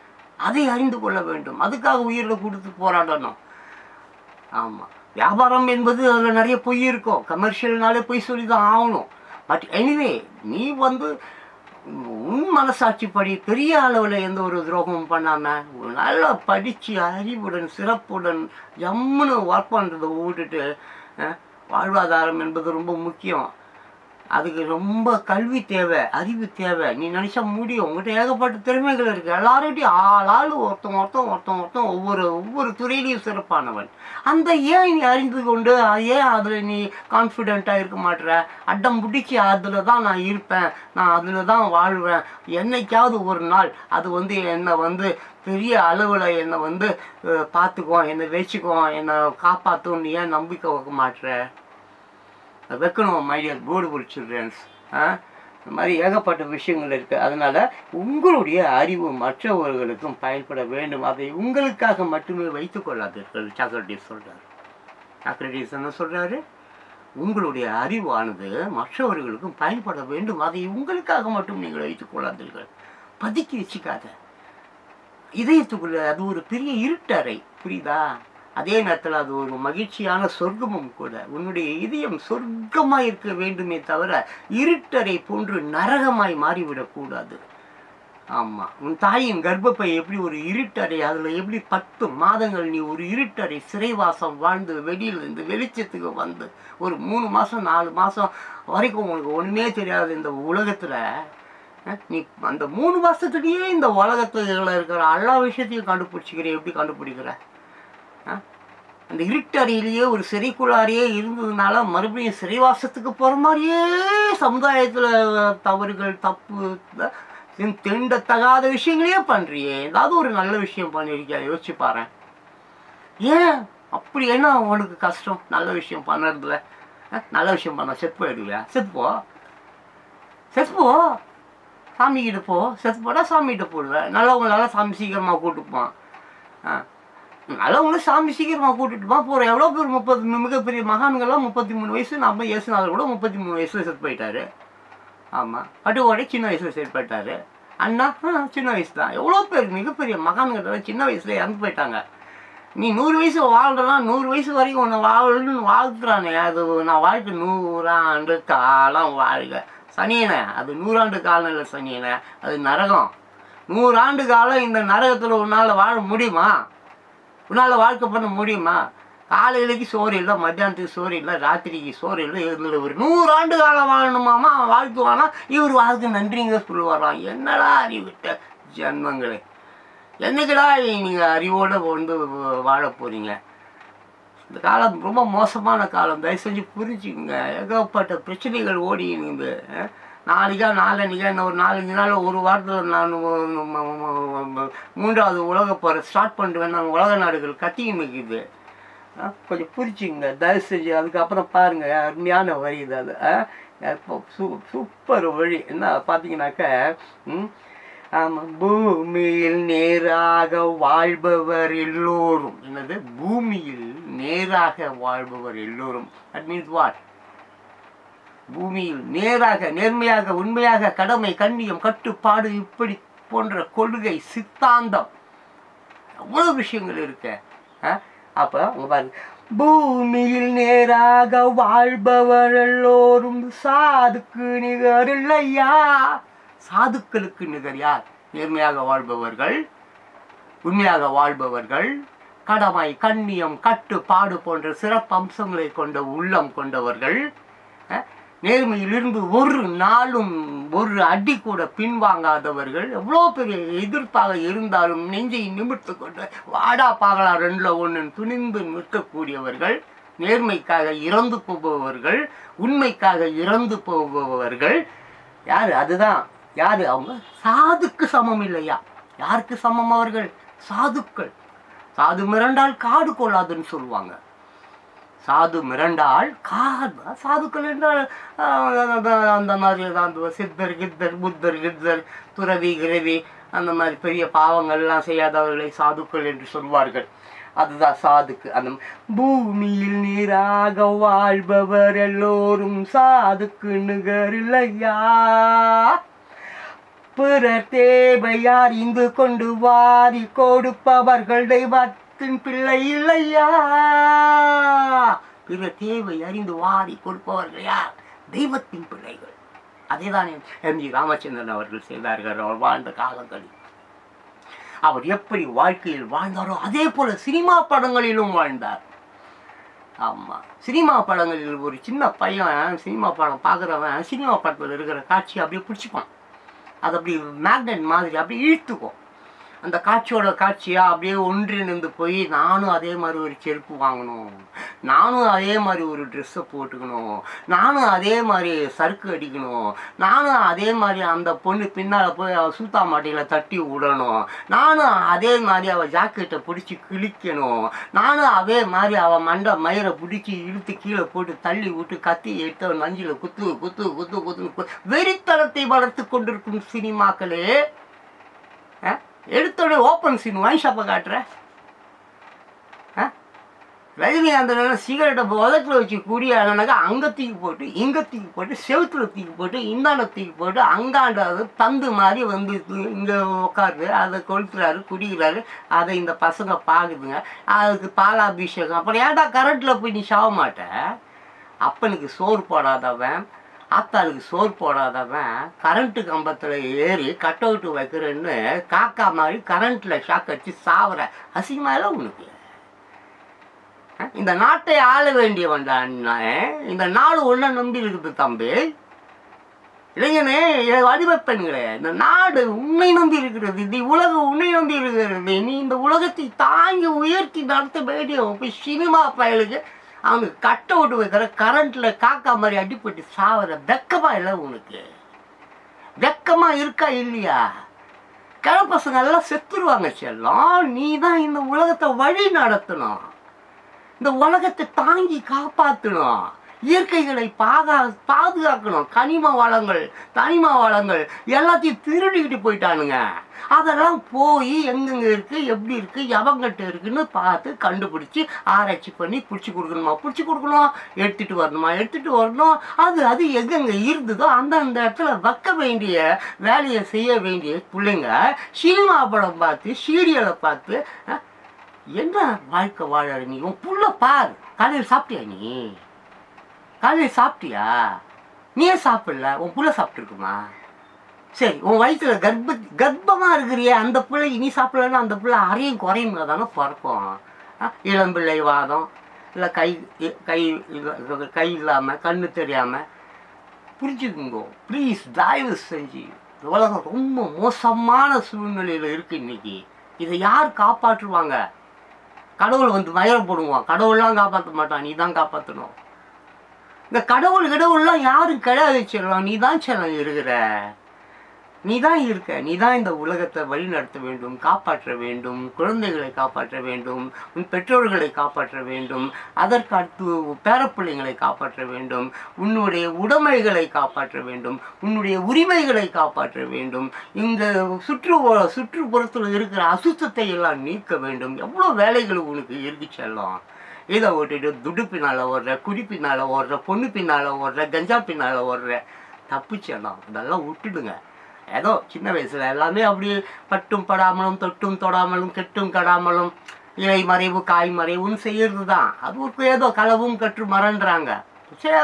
அதை அறிந்து கொள்ள வேண்டும். அதுக்காக உயிரை கொடுத்து போராடணும். ஆமாம், வியாபாரம் என்பது அதில் நிறைய பொய் இருக்கும். கமர்ஷியல்னாலே பொய் சொல்லி தான் ஆகணும். பட் எனிவே நீ உன் மனசாட்சிப்படி பெரிய அளவில் எந்த ஒரு துரோகமும் பண்ணாமல் நல்லா படித்து அறிவுடன் சிறப்புடன் ஜம்முன்னு ஒர்க் பண்ணுறதை விட்டுட்டு, வாழ்வாதாரம் என்பது ரொம்ப முக்கியம். அதுக்கு ரொம்ப கல்வி தேவை, அறிவு தேவை. நீ நினச்சா முடியும். உங்கள்கிட்ட ஏகப்பட்ட திறமைகள் இருக்குது. எல்லார்கிட்டையும் ஆள் ஒருத்தன் ஒவ்வொரு துறையிலையும் சிறப்பானவன். அந்த ஏன் நீ அறிந்து கொண்டு ஏன் அதில் நீ கான்ஃபிடெண்ட்டாக இருக்க மாட்டேற? அடம் பிடிச்சி அதில் தான் நான் இருப்பேன், நான் அதில் தான் வாழ்வேன், என்னைக்காவது ஒரு நாள் அது என்னை பெரிய அளவில் என்னை பார்த்துக்குவோம், என்னை வச்சுக்குவோம், என்னை காப்பாற்றும்னு ஏன் நம்பிக்கை வைக்க மாட்டேற? வைக்கணும். My dear beautiful childrens. இந்த மாதிரி ஏகப்பட்ட விஷயங்கள் இருக்குது. அதனால் உங்களுடைய அறிவு மற்றவர்களுக்கும் பயன்பட வேண்டும். அதை உங்களுக்காக மட்டுமே வைத்து கொள்ளாதீர்கள். சாக்ரட்டிஸ் சொல்கிறார். சாக்ரட்டிஸ் என்ன சொல்கிறாரு? உங்களுடைய அறிவானது மற்றவர்களுக்கும் பயன்பட வேண்டும். அதை உங்களுக்காக மட்டும் நீங்கள் வைத்துக் கொள்ளாதீர்கள். பதுக்கி வச்சுக்காத. இதயத்துக்குள்ள அது ஒரு பெரிய இருட்டறை, புரியுதா? அதே நேரத்தில் அது ஒரு மகிழ்ச்சியான சொர்க்கமும் கூட. உன்னுடைய இதயம் சொர்க்கமாக இருக்க வேண்டுமே தவிர இருட்டறை போன்று நரகமாய் மாறிவிடக்கூடாது. ஆமாம், உன் தாயின் கர்ப்பப்பை எப்படி ஒரு இருட்டறை, அதில் எப்படி 10 மாதங்கள் நீ ஒரு இருட்டறை சிறைவாசம் வாழ்ந்து வெளியில் இருந்து வெளிச்சத்துக்கு வந்து ஒரு 3 மாதம் 4 மாதம் வரைக்கும் உனக்கு ஒன்றுமே தெரியாது இந்த உலகத்தில். நீ அந்த 3 மாதத்துலேயே இந்த உலகத்தில் இருக்கிற எல்லா விஷயத்தையும் கண்டுபிடிச்சிக்கிற. எப்படி கண்டுபிடிக்கிற? அந்த இருட்டறையிலேயே ஒரு சிறைக்குள்ளாரியே இருந்ததுனால மறுபடியும் சிறைவாசத்துக்கு போகிற மாதிரியே சமுதாயத்தில் தவறுகள், தப்பு, திண்டத்தகாத விஷயங்களே பண்ணுறியே. ஏதாவது ஒரு நல்ல விஷயம் பண்ணியிருக்கியா? யோசிச்சு பாரு. ஏன் அப்படி என்ன உனக்கு கஷ்டம் நல்ல விஷயம் பண்ணுறதுல? நல்ல விஷயம் பண்ண செத்து போயிடுவியா? செத்துப்போ சாமிக்கிட்ட போ. செத்து போட்டால் சாமிகிட்ட போடுவேன். நல்லவங்களால சாமி சீக்கிரமாக கூட்டுப்பான். நல்லவங்களும் சாமி சீக்கிரமாக கூட்டிட்டுமா போகிறோம். எவ்வளோ பேர் மிகப்பெரிய மகான்கள்லாம் 33 வயசு. நம்ம இயேசுநாதர் கூட 33 வயசில் செத்து போயிட்டாரு. ஆமாம், பட்டுக்கோடை சின்ன வயசில் செத்து போயிட்டாரு. அண்ணா சின்ன வயசு தான். எவ்வளோ பேர் மிகப்பெரிய மகான்கள் சின்ன வயசுல இறந்து போயிட்டாங்க. நீ 100 வயசு வாழ்றனா 100 வயசு வரைக்கும் உன்னை வாழணும்னு வாழ்த்துறானே, அது நான் வாழ்க்கை 100 ஆண்டு காலம் வாழ்க சனியனே. அது 100 ஆண்டு காலம் இல்லை சனியனே, அது நரகம். 100 ஆண்டு காலம் இந்த நரகத்தில் உன்னால் வாழ முடியுமா? உன்னால் வாழ்க்கை பண்ண முடியுமா? காலையிலைக்கு சோறு இல்லை, மத்தியானத்துக்கு சோறு இல்லை, ராத்திரிக்கு சோறு இல்லை, இருந்துட்டு ஒரு 100 ஆண்டு காலம் வாழணுமாமா அவன் வாழ்த்துவானா? இவர் வாழ்க்கை நன்றிங்க சொல்லுவாராம். என்னடா அறிவிட்ட ஜென்மங்களே, என்னைக்குடா நீங்கள் அறிவோடு வந்து வாழ போகிறீங்க? இந்த காலம் ரொம்ப மோசமான காலம், தயவு செஞ்சு புரிஞ்சுக்குங்க. ஏகப்பட்ட பிரச்சனைகள் ஓடினுது. நாளைக்கா இன்னும் ஒரு 4-5 நாள், ஒரு வாரத்தில் நான் 3வது உலக போகிற ஸ்டார்ட் பண்ணுவேன். நான் உலக நாடுகள் கத்தின்னு நிற்கிது. கொஞ்சம் புரிச்சுங்க தயவு செஞ்சு. அதுக்கப்புறம் பாருங்கள், அருமையான வழி இது. அது இப்போ சூப்பர் வழி. என்ன பார்த்தீங்கன்னாக்க, ஆமாம், பூமியில் நேராக வாழ்பவர் எல்லோரும். என்னது? பூமியில் நேராக வாழ்பவர் எல்லோரும். That means what? பூமியில் நேராக, நேர்மையாக, உண்மையாக, கடமை, கண்ணியம், கட்டுப்பாடு, இப்படி போன்ற கொள்கை, சித்தாந்தம், அவ்வளோ விஷயங்கள் இருக்கு. அப்போ அவங்க பாருங்க, பூமியில் நேராக வாழ்பவர் எல்லோரும் சாதுக்கு நிகர் இல்லையா? சாதுக்களுக்கு நிகர் யார்? நேர்மையாக வாழ்பவர்கள், உண்மையாக வாழ்பவர்கள், கடமை, கண்ணியம், கட்டுப்பாடு போன்ற சிறப்பு அம்சங்களை கொண்ட உள்ளம் கொண்டவர்கள், நேர்மையிலிருந்து ஒரு நாளும் ஒரு அடி கூட பின்வாங்காதவர்கள், எவ்வளோ பெரிய எதிர்ப்பாக இருந்தாலும் நெஞ்சை நிமிர்த்து கொண்டு வாடா பாகலா 2ல் 1 துணிந்து நிற்கக்கூடியவர்கள், நேர்மைக்காக இறந்து போபவர்கள், உண்மைக்காக இறந்து போபவர்கள். யார்? அதுதான் யார்? அவங்க சாதுக்கு சமம் இல்லையா? யாருக்கு சமம் அவர்கள்? சாதுக்கள். சாது மிரண்டால் காடு கொள்ளாதுன்னு சொல்லுவாங்க. சாது மிரண்டால் காது. சாதுக்கள் என்றால் அந்த மாதிரி தான் சித்தர் கித்தர், புத்தர் கித்தர், துறவி கிரவி, அந்த மாதிரி பெரிய பாவங்கள்லாம் செய்யாதவர்களை சாதுக்கள் என்று சொல்வார்கள். அதுதான் சாதுக்கு. அந்த பூமியில் நீராக வாழ்பவர் எல்லோரும் சாதுக்கு நிகர் இல்லையா? பிறர் தேவையார் இங்கு கொண்டு வாரி கொடுப்பவர்கள் தெய்வத்தின் பிள்ளை இல்லையா? பிறர் தேவை அறிந்து வாரி கொடுப்பவர்கள் யார்? தெய்வத்தின் பிள்ளைகள். அதேதான் எம்.ஜி. ராமச்சந்திரன் அவர்கள் செய்தார்கள். அவர் வாழ்ந்த காலங்களில் அவர் எப்படி வாழ்க்கையில் வாழ்ந்தாரோ அதே போல சினிமா படங்களிலும் வாழ்ந்தார். ஆமாம், சினிமா படங்களில் ஒரு சின்ன பையன் சினிமா படம் பார்க்குறவன் சினிமா படத்தில் இருக்கிற காட்சியை அப்படியே பிடிச்சிப்பான். அது அப்படி மேக்னெட் மாதிரி அப்படியே இழுத்துக்கும். அந்த காட்சியோட காட்சியாக அப்படியே ஒன்றிணைந்து போய் நானும் அதே மாதிரி ஒரு செருப்பு வாங்கணும், நானும் அதே மாதிரி ஒரு ட்ரெஸ்ஸை போட்டுக்கணும், நானும் அதே மாதிரி சறுக்கு அடிக்கணும், நானும் அதே மாதிரி அந்த பொண்ணு பின்னால் போய் அவள் சூத்தா மாட்டியில் தட்டி விடணும், நானும் அதே மாதிரி அவள் ஜாக்கெட்டை பிடிச்சி கிழிக்கணும், நானும் அதே மாதிரி அவள் மண்டை மயிரை பிடிச்சி இழுத்து கீழே போட்டு தள்ளி விட்டு கத்தி எடுத்து அவன் நஞ்சில் குத்து குத்து குத்து குத்து வெறித்தனத்தை வளர்த்து கொண்டிருக்கும் சினிமாக்களே. எடுத்தோட ஓப்பன் சீன் வாங்கி ஷாப்பை காட்டுற ரஜினிகாந்த் சிகரெட்டை உதட்டில் வச்சு குடியானாக்கா அங்கே தூக்கி போட்டு இங்கே தூக்கி போட்டு செவுத்துல தூக்கி போட்டு இந்தாண்ட தூக்கி போட்டு அங்காண்டாவது தந்து மாதிரி வந்து இங்கே உட்காருது, அதை கொளுத்துறாரு, குடிக்கிறாரு. அதை இந்த பசங்க பார்க்குதுங்க. அதுக்கு பாலாபிஷேகம். அப்புறம் ஏன்டா கரண்ட்டில் போய் நீ சாக மாட்ட? அப்பனுக்கு சோறு போடாதவன், ஆத்தாளுக்கு சோறு போடாதவன் கரண்ட்டு கம்பத்தில் ஏறி கட் அவுட்டு வைக்கிறேன்னு காக்கா மாதிரி கரண்ட்டில் ஷாக் அடிச்சு சாவுற அசிங்கமாயில உனக்கு. இந்த நாட்டை ஆள வேண்டியவன்டான். இந்த நாடு ஒன்றை நம்பி இருக்குது தம்பி. இளைஞனே, வடிவப்பெண்களே, இந்த நாடு உன்னை நம்பி இருக்கிறது, இந்த உலகம் உன்னை நம்பி இருக்கிறது. நீ இந்த உலகத்தை தாங்கி உயர்த்தி நடத்த வேண்டிய போய் சினிமா பயலுக்கு அவனுக்கு கட்ட விட்டு வைக்கிற கரண்ட்டில் காக்கா மாதிரி அடிப்பட்டு சாவர வெக்கமா இல்லை உனக்கு? வெக்கமா இருக்கா இல்லையா? கிழப்பசங்க எல்லாம் செத்துருவாங்க செல்லம். நீ தான் இந்த உலகத்தை வழி நடத்தணும், இந்த உலகத்தை தாங்கி காப்பாற்றணும், இயற்கைகளை பாதுகாக்கணும். கனிம வளங்கள் எல்லாத்தையும் திருடிக்கிட்டு போயிட்டானுங்க. அதெல்லாம் போய் எங்கெங்க இருக்குது, எப்படி இருக்குது, எவங்கிட்ட இருக்குன்னு பார்த்து கண்டுபிடிச்சி ஆராய்ச்சி பண்ணி பிடிச்சி கொடுக்கணும், எடுத்துகிட்டு வரணும். அது எங்கெங்கே இருந்ததோ அந்த இடத்துல வைக்க வேண்டிய வேலையை செய்ய வேண்டிய பிள்ளைங்க சினிமா படம் பார்த்து, சீரியலை பார்த்து என்ன வாழ்க்கை வாழற நீ? உன் புள்ள பார். காலையில் சாப்பிட்டியா நீ? காலையில் சாப்பிட்டியா? நீயே சாப்பிடல, உன் புள்ள சாப்பிட்டுருக்குமா? சரி, உன் வயிற்றுல கர்ப்பமாக இருக்கிறிய அந்த பிள்ளை நீ சாப்பிடலன்னா அந்த பிள்ளை அறையும் குறையும் தானே பிறக்கும். இளம்பிள்ளை வாதம், இல்லை கை கை கை இல்லாமல் கண்ணு தெரியாமல். புரிஞ்சுக்குங்கோ ப்ளீஸ், தயவு செஞ்சு. உலகம் ரொம்ப மோசமான சூழ்நிலையில் இருக்குது இன்னைக்கு. இதை யார் காப்பாற்றுவாங்க? கடவுள் வந்து மயிரை போடுவான். கடவுள்லாம் காப்பாற்ற மாட்டான், நீ தான் காப்பாற்றணும். இந்த கடவுள்லாம் யாரும் கிடையாது செல்லம், நீ தான் செல்லம் இருக்கிற. நீ தான் இருக்க. நீ தான் இந்த உலகத்தை வழி நடத்த வேண்டும், காப்பாற்ற வேண்டும், குழந்தைகளை காப்பாற்ற வேண்டும், உன் பெற்றோர்களை காப்பாற்ற வேண்டும், அதற்கு அடுத்து பேரப்பிள்ளைங்களை காப்பாற்ற வேண்டும், உன்னுடைய உடைமைகளை காப்பாற்ற வேண்டும், உன்னுடைய உரிமைகளை காப்பாற்ற வேண்டும், இந்த சுற்றுப்புறத்தில் இருக்கிற அசுத்தத்தை எல்லாம் நீக்க வேண்டும். எவ்வளோ வேலைகள் உனக்கு இருக்கு செல்லம். இதை ஓட்டிட்டு துடு பின்னால் ஓடுற, குடி பின்னால் ஓடுற, பொண்ணு பின்னால் ஓடுற, கஞ்சா பின்னால் ஓடுற. தப்பு செல்லம், அதெல்லாம் விட்டுடுங்க. ஏதோ சின்ன வயசில் எல்லாமே அப்படி பட்டும் படாமலும் தொட்டும் தொடாமலும் கெட்டும் கடாமலும் இலை மறைவு காய் மறைவுன்னு செய்யறது தான். அது ஒரு ஏதோ களவும் கற்று மறன்றாங்க. சரி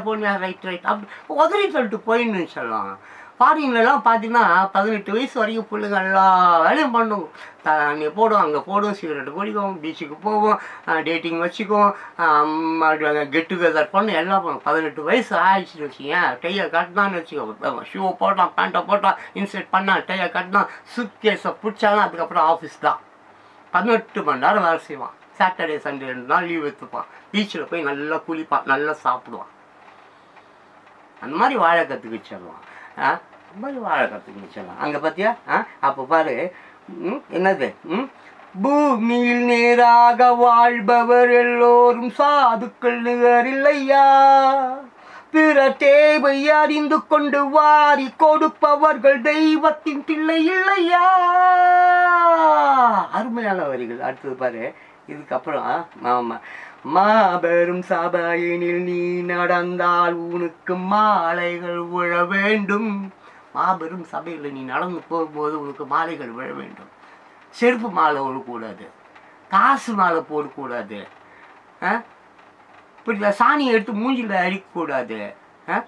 போன ரைட் அப்படி உதறி சொல்லிட்டு போயின்னு சொல்லலாம். ஃபாரின்லாம் பார்த்தீங்கன்னா 18 வயசு வரைக்கும் பிள்ளைங்க எல்லா வேலையும் பண்ணும். தண்ணி போடும், அங்கே போடும், சிகரெட்டு குடிக்கும், பீச்சுக்கு போவோம், டேட்டிங் வச்சுக்கும், கெட் டுகெதர் பண்ணும், எல்லாம் பண்ணும். 18 வயசு ஆயிடுச்சுன்னு வச்சுக்கேன், டையை கட்டினான்னு வச்சுக்கோ, ஷூவை போட்டான், பேண்ட்டை போட்டான், இன்செர்ட் பண்ணான், டையை கட்டினான், சூட் கேஸை பிடிச்சாலும் அதுக்கப்புறம் ஆஃபீஸ் தான். 18 மணி நேரம் வேலை செய்வான். சாட்டர்டே சண்டே 2 நாள் லீவ் எடுத்துப்பான். பீச்சில் போய் நல்லா குளிப்பான், நல்லா சாப்பிடுவான். அந்த மாதிரி வாழை கற்றுக்கிச்சிடுவான். அந்த மாதிரி வாழை கற்றுக்கிச்சிடலாம். அங்கே பார்த்தியா? அப்போ பாரு, என்னது, பூமியில் நேராக வாழ்பவர் எல்லோரும் சாதுக்கள் நிகரில்லையா, பிற தேவை அறிந்து கொண்டு வாரி கொடுப்பவர்கள் தெய்வத்தின் பிள்ளை இல்லையா. அருமையான வரிகள். அடுத்தது பாரு, இதுக்கப்புறம் மாபெரும் சபையினில் நீ நடந்தால் உனக்கு மாலைகள் விழ வேண்டும். மாபெரும் சபையில் நீ நடந்து போகும்போது உனக்கு மாலைகள் விழ வேண்டும். செருப்பு மாலை விடக்கூடாது, காசு மாலை போடக்கூடாது, இப்படி சாணியை எடுத்து மூஞ்சில் அடிக்கக்கூடாது,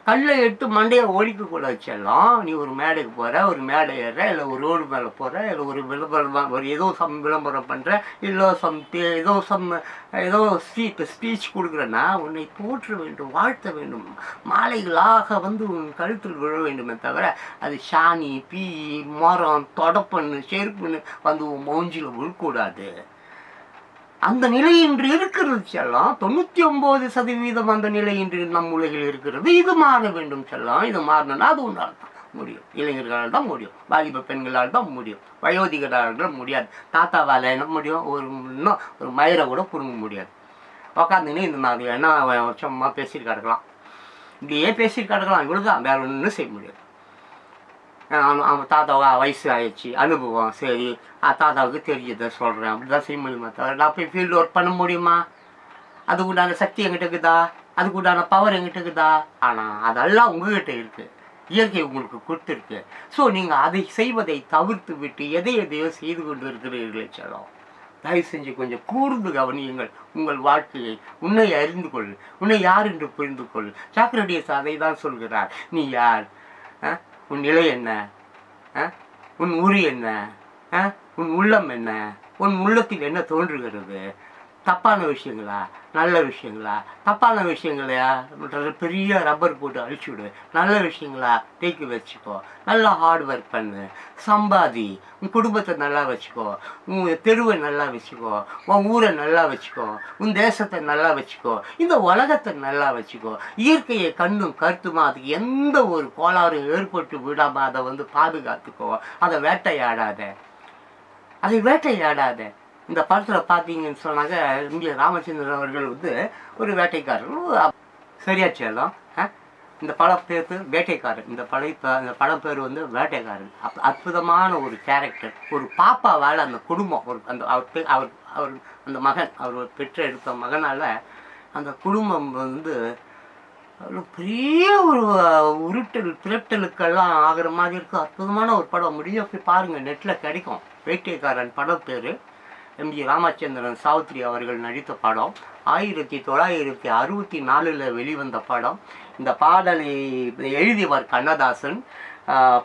கல்லை எடுத்து மண்டையை ஒழிக்கக்கூடாது செல்லம். நீ ஒரு மேடைக்கு போகிற, ஒரு மேடை ஏறுற, இல்லை ஒரு ரோடு மேலே போகிற, இல்லை ஒரு விளம்பரம், ஒரு ஏதோ விளம்பரம் பண்ணுற, இல்லை ஏதோ ஸ்பீச் கொடுக்குறேன்னா உன்னை போற்ற வேண்டும், வாழ்த்த வேண்டும். மாலைகளாக வந்து உன் கழுத்தில் விழ வேண்டுமே தவிர அது சாணி, பீ, மரம், தொடப்பண்ணு, செருப்புன்னு வந்து உன் மூஞ்சில் விழக்கூடாது. அந்த நிலை இன்று இருக்கிறது செல்லம். 99% அந்த நிலை இன்று நம் உலகில் இருக்கிறது. இது மாற வேண்டும் செல்லம். இது மாறணும்னா அது ஒன்றால் தான் முடியும். இளைஞர்களால் தான் முடியும், வாலிப பெண்களால் தான் முடியும், வயோதிகரால் முடியாது. தாத்தாவால் என்ன முடியும்? இன்னும் ஒரு மயிரை கூட புடுங்க முடியாது. உக்காந்துன்னு இந்த மாதிரி என்ன சும்மா பேசிட்டு கிடக்கலாம், இப்படியே பேசிட்டு கிடக்கலாம். இவ்வளோதான், வேற ஒன்றும் செய்ய முடியாது. அவன் தாத்தாவா வயசு ஆயிடுச்சு, அனுபவம், சரி தாத்தாவுக்கு தெரிஞ்சதை சொல்கிறேன், அப்படி தான் செய்ய முடியுமா தவிர நான் போய் ஃபீல்டு ஒர்க் பண்ண முடியுமா? அதுக்கு உண்டான சக்தி எங்கிட்ட இருக்குதா? அதுக்கு உண்டான பவர் எங்கிட்ட இருக்குதா? ஆனால் அதெல்லாம் உங்ககிட்ட இருக்குது, இயற்கை உங்களுக்கு கொடுத்துருக்கு. ஸோ நீங்கள் அதை செய்வதை தவிர்த்து விட்டு எதையோ செய்து கொண்டு இருக்கிறீர்களே செல்லம். தயவு செஞ்சு கொஞ்சம் கூர்ந்து கவனியுங்கள் உங்கள் வாழ்க்கையை. உன்னை அறிந்து கொள், உன்னை யார் என்று புரிந்து கொள். சாக்ரடீஸ் அதை தான் சொல்கிறார். நீ யார்? உன் நிலை என்ன? உன் உரி என்ன? உன் உள்ளம் என்ன? உன் உள்ளத்தில் என்ன தோன்றுகிறது? தப்பான விஷயங்களா, நல்ல விஷயங்களா? தப்பான விஷயங்களையா பெரிய ரப்பர் போட்டு அழிச்சு விடு. நல்ல விஷயங்களா தேக்கி வச்சுக்கோ. நல்லா ஹார்ட் ஒர்க் பண்ணு, சம்பாதி, உன் குடும்பத்தை நல்லா வச்சுக்கோ, உன் தெருவை நல்லா வச்சுக்கோ, உன் ஊரை நல்லா வச்சுக்கோ, உன் தேசத்தை நல்லா வச்சுக்கோ, இந்த உலகத்தை நல்லா வச்சுக்கோ. இயற்கையை கண்ணும் கருத்துமா அதுக்கு எந்த ஒரு கோளாறும் ஏற்பட்டு விடாமல் அதை வந்து பாதுகாத்துக்கோ. அதை வேட்டையாடாத. இந்த படத்தில் பார்த்தீங்கன்னு சொன்னாங்க, இங்கே ராமச்சந்திரன் அவர்கள் வந்து ஒரு வேட்டைக்காரர். சரியாச்சு எல்லாம். இந்த படம் பேர் வேட்டைக்காரன். இந்த படம் பேர் வந்து வேட்டைக்காரன். அற்புதமான ஒரு கேரக்டர். ஒரு பாப்பாவால் அந்த குடும்பம், ஒரு அந்த அவர் அந்த மகன், அவர் பெற்ற எடுத்த மகனால் அந்த குடும்பம் வந்து பெரிய ஒரு திரட்டலுக்கெல்லாம் ஆகிற மாதிரி இருக்கும். அற்புதமான ஒரு படம். முடிஞ்ச போய் பாருங்கள், நெட்டில் கிடைக்கும். வேட்டைக்காரன் படம் பேர். எம்ஜி ராமச்சந்திரன் சாவித்ரி அவர்கள் நடித்த படம். 1964 வெளிவந்த படம். இந்த பாடலை எழுதியவர் கண்ணதாசன்,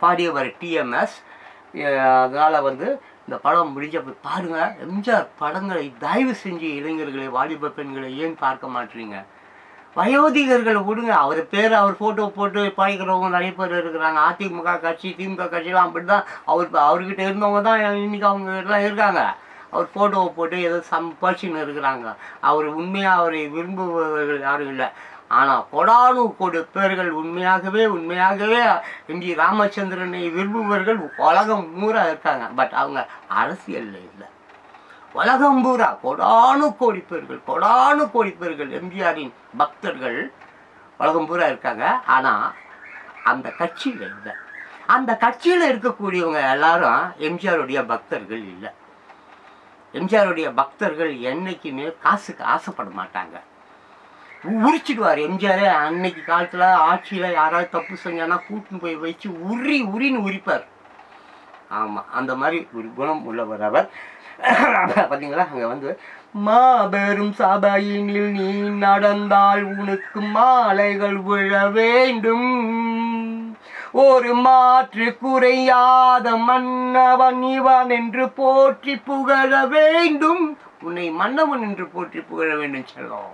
பாடியவர் டிஎம்எஸ். அதனால் இந்த படம் முடிஞ்ச பாருங்கள். எம்ஜிஆர் படங்களை தயவு செஞ்சு இளைஞர்களை, வாலிப பெண்களை ஏன் பார்க்க மாட்டீங்க? வயோதிகர்களை விடுங்க. அவர் பேர், அவர் ஃபோட்டோ போட்டு பாய்க்கிறவங்க நிறைய பேர் இருக்கிறாங்க. அதிமுக கட்சி, திமுக கட்சியெலாம் அப்படி தான். அவர்கிட்ட இருந்தவங்க தான் இன்றைக்கி அவங்க எல்லாம் இருக்காங்க. அவர் ஃபோட்டோவை போட்டு ஏதோ பர்சின்னு இருக்கிறாங்க. அவர் உண்மையாக அவரை விரும்புபவர்கள் யாரும் இல்லை. ஆனால் கொடானு கோடி பேர்கள் உண்மையாகவே எம்ஜி ராமச்சந்திரனை விரும்புபவர்கள் உலகம் பூரா இருக்காங்க. பட் அவங்க அரசியலில் இல்லை. உலகம் பூரா கொடானு கோடி பேர்கள் எம்ஜிஆரின் பக்தர்கள் உலகம் பூரா இருக்காங்க. ஆனால் அந்த கட்சியில் இல்லை. அந்த கட்சியில் இருக்கக்கூடியவங்க எல்லாரும் எம்ஜிஆருடைய பக்தர்கள் இல்லை. எம்ஜிஆருடைய பக்தர்கள் என்னைக்குமே காசுக்கு ஆசைப்பட மாட்டாங்க. உரிச்சிடுவார் எம்ஜிஆர். அன்னைக்கு காலத்தில் ஆட்சியில் யாராவது தப்பு செஞ்சானா கூட்டின்னு போய் வச்சு உரின்னு உரிப்பார். ஆமாம், அந்த மாதிரி ஒரு குணம் உள்ளவர் அவர். பார்த்தீங்களா, அங்கே மாபெரும் சபையினில் நீ நடந்தால் உனக்கு மாலைகள் விழ வேண்டும், ஒரு மாற்று குறையாத மன்னவன் இவன் என்று போற்றி புகழ வேண்டும். உன்னை மன்னவன் என்று போற்றி புகழ வேண்டும் செல்லும்.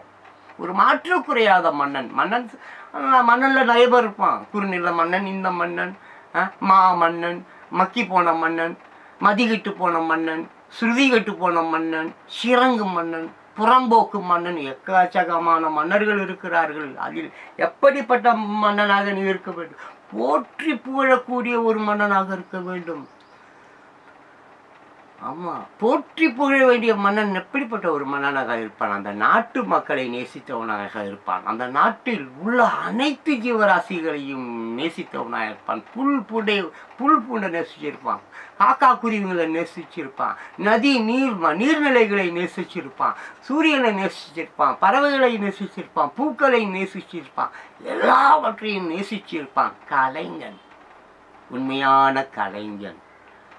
ஒரு மாற்று குறையாத மன்னனில் நிறைய பேர் இருப்பான். குறுநில மன்னன், இந்த மன்னன், மன்னன், மக்கி போன மன்னன், மதிகிட்டு போன மன்னன், ஸ்ருதி கட்டு போன மன்னன், சிறங்கு மன்னன், புறம்போக்கு மன்னன், எக்கச்சக்கமான மன்னர்கள் இருக்கிறார்கள். அதில் எப்படிப்பட்ட மன்னனாக நீ இருக்க வேண்டும்? போற்றி புகழக்கூடிய ஒரு மன்னனாக இருக்க வேண்டும். ஆமாம், போற்றி புகழ வேண்டிய மன்னன் எப்படிப்பட்ட ஒரு மன்னனாக இருப்பான்? அந்த நாட்டு மக்களை நேசித்தவனாக இருப்பான். அந்த நாட்டில் உள்ள அனைத்து ஜீவராசிகளையும் நேசித்தவனாக இருப்பான். புல் பூண்டை நேசிச்சிருப்பான். காக்கா குருவிகளை நேசிச்சிருப்பான். நதி நீர்நிலைகளை நேசிச்சிருப்பான். சூரியனை நேசிச்சிருப்பான். பறவைகளை நேசிச்சிருப்பான். பூக்களை நேசிச்சிருப்பான். எல்லாவற்றையும் நேசிச்சிருப்பான். கலைஞன், உண்மையான கலைஞன்.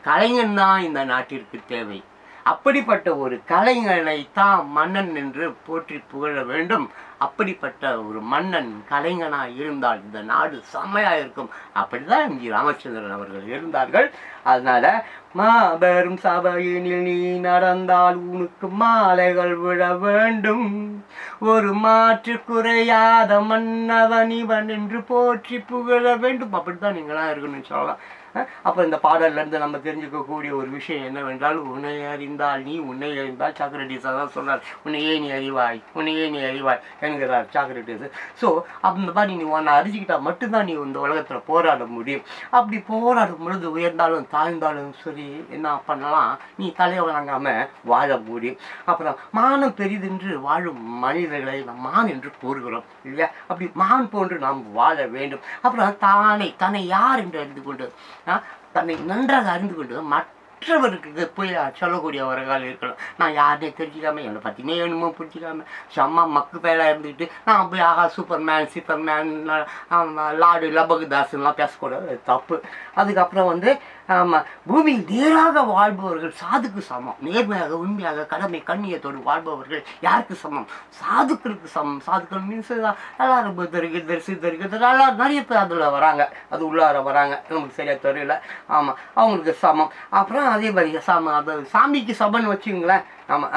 கலைஞன் தான் இந்த நாட்டிற்கு தேவை. அப்படிப்பட்ட ஒரு கலைஞனை தான் மன்னன் என்று போற்றி புகழ வேண்டும். அப்படிப்பட்ட ஒரு மன்னன் கலைஞனாக இருந்தால் இந்த நாடு செம்மையாக இருக்கும். அப்படிதான் எம்ஜி ராமச்சந்திரன் அவர்கள் இருந்தார்கள். அதனால மாபெரும் சபையினில் நீ நடந்தால் உனக்கு மாலைகள் விழ வேண்டும், ஒரு மாற்று குறையாத மன்னவன் இவன் என்று போற்றி புகழ வேண்டும். அப்படித்தான் நீங்களாம் இருக்கணும்னு சொல்லலாம். அப்போ இந்த பாடல்லேருந்து நம்ம தெரிஞ்சுக்கக்கூடிய ஒரு விஷயம் என்னவென்றால், உன்னை அறிந்தால் சாக்ரட்டிஸ் தான் சொன்னார். உன்னையே நீ அறிவாய் என்கிறார் சாக்ரட்டிஸ். ஸோ அந்த மாதிரி நீ உன்னை அறிஞ்சிக்கிட்டால் மட்டும்தான் நீ இந்த உலகத்தில் போராட முடியும். அப்படி போராடும் பொழுது உயர்ந்தாலும் தாழ்ந்தாலும் சரி என்ன பண்ணலாம், நீ தலையை வணங்காமல் வாழ முடியும். அப்புறம் மானம் பெரிதென்று வாழும் மனிதர்களை நாம் மான் என்று கூறுகிறோம் இல்லையா? அப்படி மான் போன்று நாம் வாழ வேண்டும். அப்புறம் தன்னை யார் என்று அறிந்து கொண்டு, தன்னை நன்றாக அறிந்து கொண்டு மற்றவருக்கு போய் சொல்லக்கூடியவர்கள் இருக்கணும். நான் யாருனே தெரிஞ்சிக்காம, என்னை பற்றினே என்னமோ புரிஞ்சிக்காம செம்ம மக்கு பேலாக இருந்துக்கிட்டு நான் போய் சூப்பர்மேன் லார்டு லபகுதாஸ்லாம் பேசக்கூடாது, தப்பு. அதுக்கப்புறம் பூமியில் நேராக வாழ்பவர்கள் சாதுக்கு சமம். நேர்மையாக, உண்மையாக, கடமை கண்ணியத்தோடு வாழ்பவர்கள் யாருக்கு சமம்? சாதுக்களுக்கு சமம். சாதுக்கள் மீன்ஸ் எல்லாரும் புத்தருக்கு, சித்தருக்கு, எல்லாரும் நிறைய பேர் அதில் வராங்க, அது உள்ளார வராங்க, நமக்கு சரியாக தெரியல. ஆமாம், அவங்களுக்கு சமம். அப்புறம் அதே மாதிரி சாமிக்கு சமன்னு வச்சுங்களேன். ஆமாம்,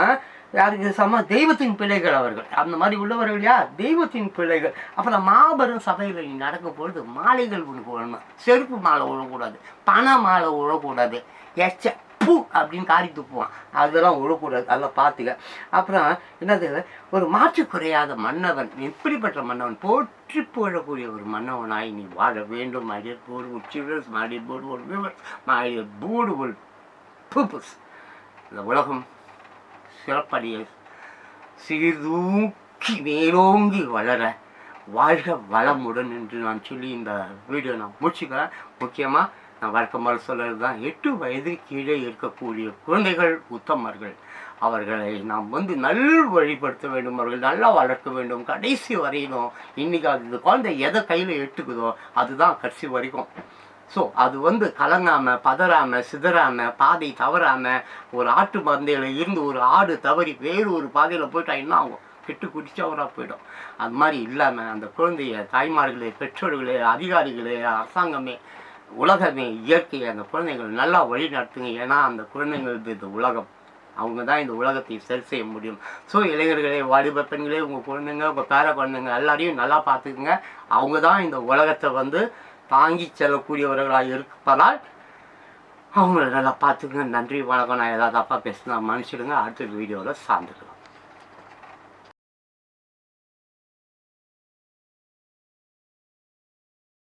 யாருக்கு சம? தெய்வத்தின் பிள்ளைகள் அவர்கள். அந்த மாதிரி உள்ளவர்கள் யார்? தெய்வத்தின் பிள்ளைகள். அப்புறம் மாபெரும் சபையில் நீ நடக்கும் பொழுது மாலைகள் உனக்கு விழணும். செருப்பு மாலை விழக்கூடாது, பண மாலை விழக்கூடாது, பூ அப்படின்னு காரி துப்புவான், அதெல்லாம் விழக்கூடாது, அதெல்லாம் பார்த்துக்க. அப்புறம் என்னது, ஒரு மாற்று குறையாத மன்னவன். எப்படிப்பட்ட மன்னவன்? போற்றி புகழக்கூடிய ஒரு மன்னவனாய் நீ வாழ வேண்டும். My dear beautiful childrens, my dear beautiful viewers, my dear beautiful peoples, இந்த உலகம் சிறப்படைய சீர்தூக்கி மேலோங்கி வளர வாழ்க வளமுடன் என்று நான் சொல்லி இந்த வீடியோ நான் முடிச்சுக்கிறேன். முக்கியமாக நான் வழக்கமாக சொல்கிறது தான், 8 வயது கீழே இருக்கக்கூடிய குழந்தைகள் உத்தமர்கள். அவர்களை நாம் நல் வழிபடுத்த வேண்டும், அவர்கள் நல்லா வளர்க்க வேண்டும் கடைசி வரையிலும். இன்றைக்கி அது இந்த குழந்தை எதை கையில் எட்டுக்குதோ அதுதான் கடைசி வரைக்கும். ஸோ அது வந்து கலங்காமல் பதறாமல் சிதறாமல் பாதை தவறாமல் ஒரு ஆட்டு மந்தையில் இருந்து ஒரு ஆடு தவறி வேறு ஒரு பாதையில் போயிட்டா என்ன ஆகும்? கெட்டு குடிச்சவராக போயிடும். அது மாதிரி இல்லாமல் அந்த குழந்தைய தாய்மார்களே, பெற்றோர்களே, அதிகாரிகளே, அரசாங்கமே, உலகமே, இயற்கையை அந்த குழந்தைகள் நல்லா வழி நடத்துங்க. ஏன்னா அந்த குழந்தைங்களுக்கு இந்த உலகம், அவங்க தான் இந்த உலகத்தை சரி செய்ய முடியும். ஸோ இளைஞர்களே, வாலிப பெண்களே, உங்கள் குழந்தைங்க, உங்கள் பேர குழந்தைங்க எல்லாரையும் நல்லா பார்த்துக்குங்க. அவங்க தான் இந்த உலகத்தை வந்து தாங்கி செல்லக்கூடியவர்களாக இருப்பதால் அவங்கள நல்லா பார்த்துக்குங்க. நன்றி, வணக்கம். நான் ஏதாவது தப்பாக பேசினா மன்னிச்சிடுங்க. அடுத்த வீடியோவில் சார்ந்துக்கிறேன்.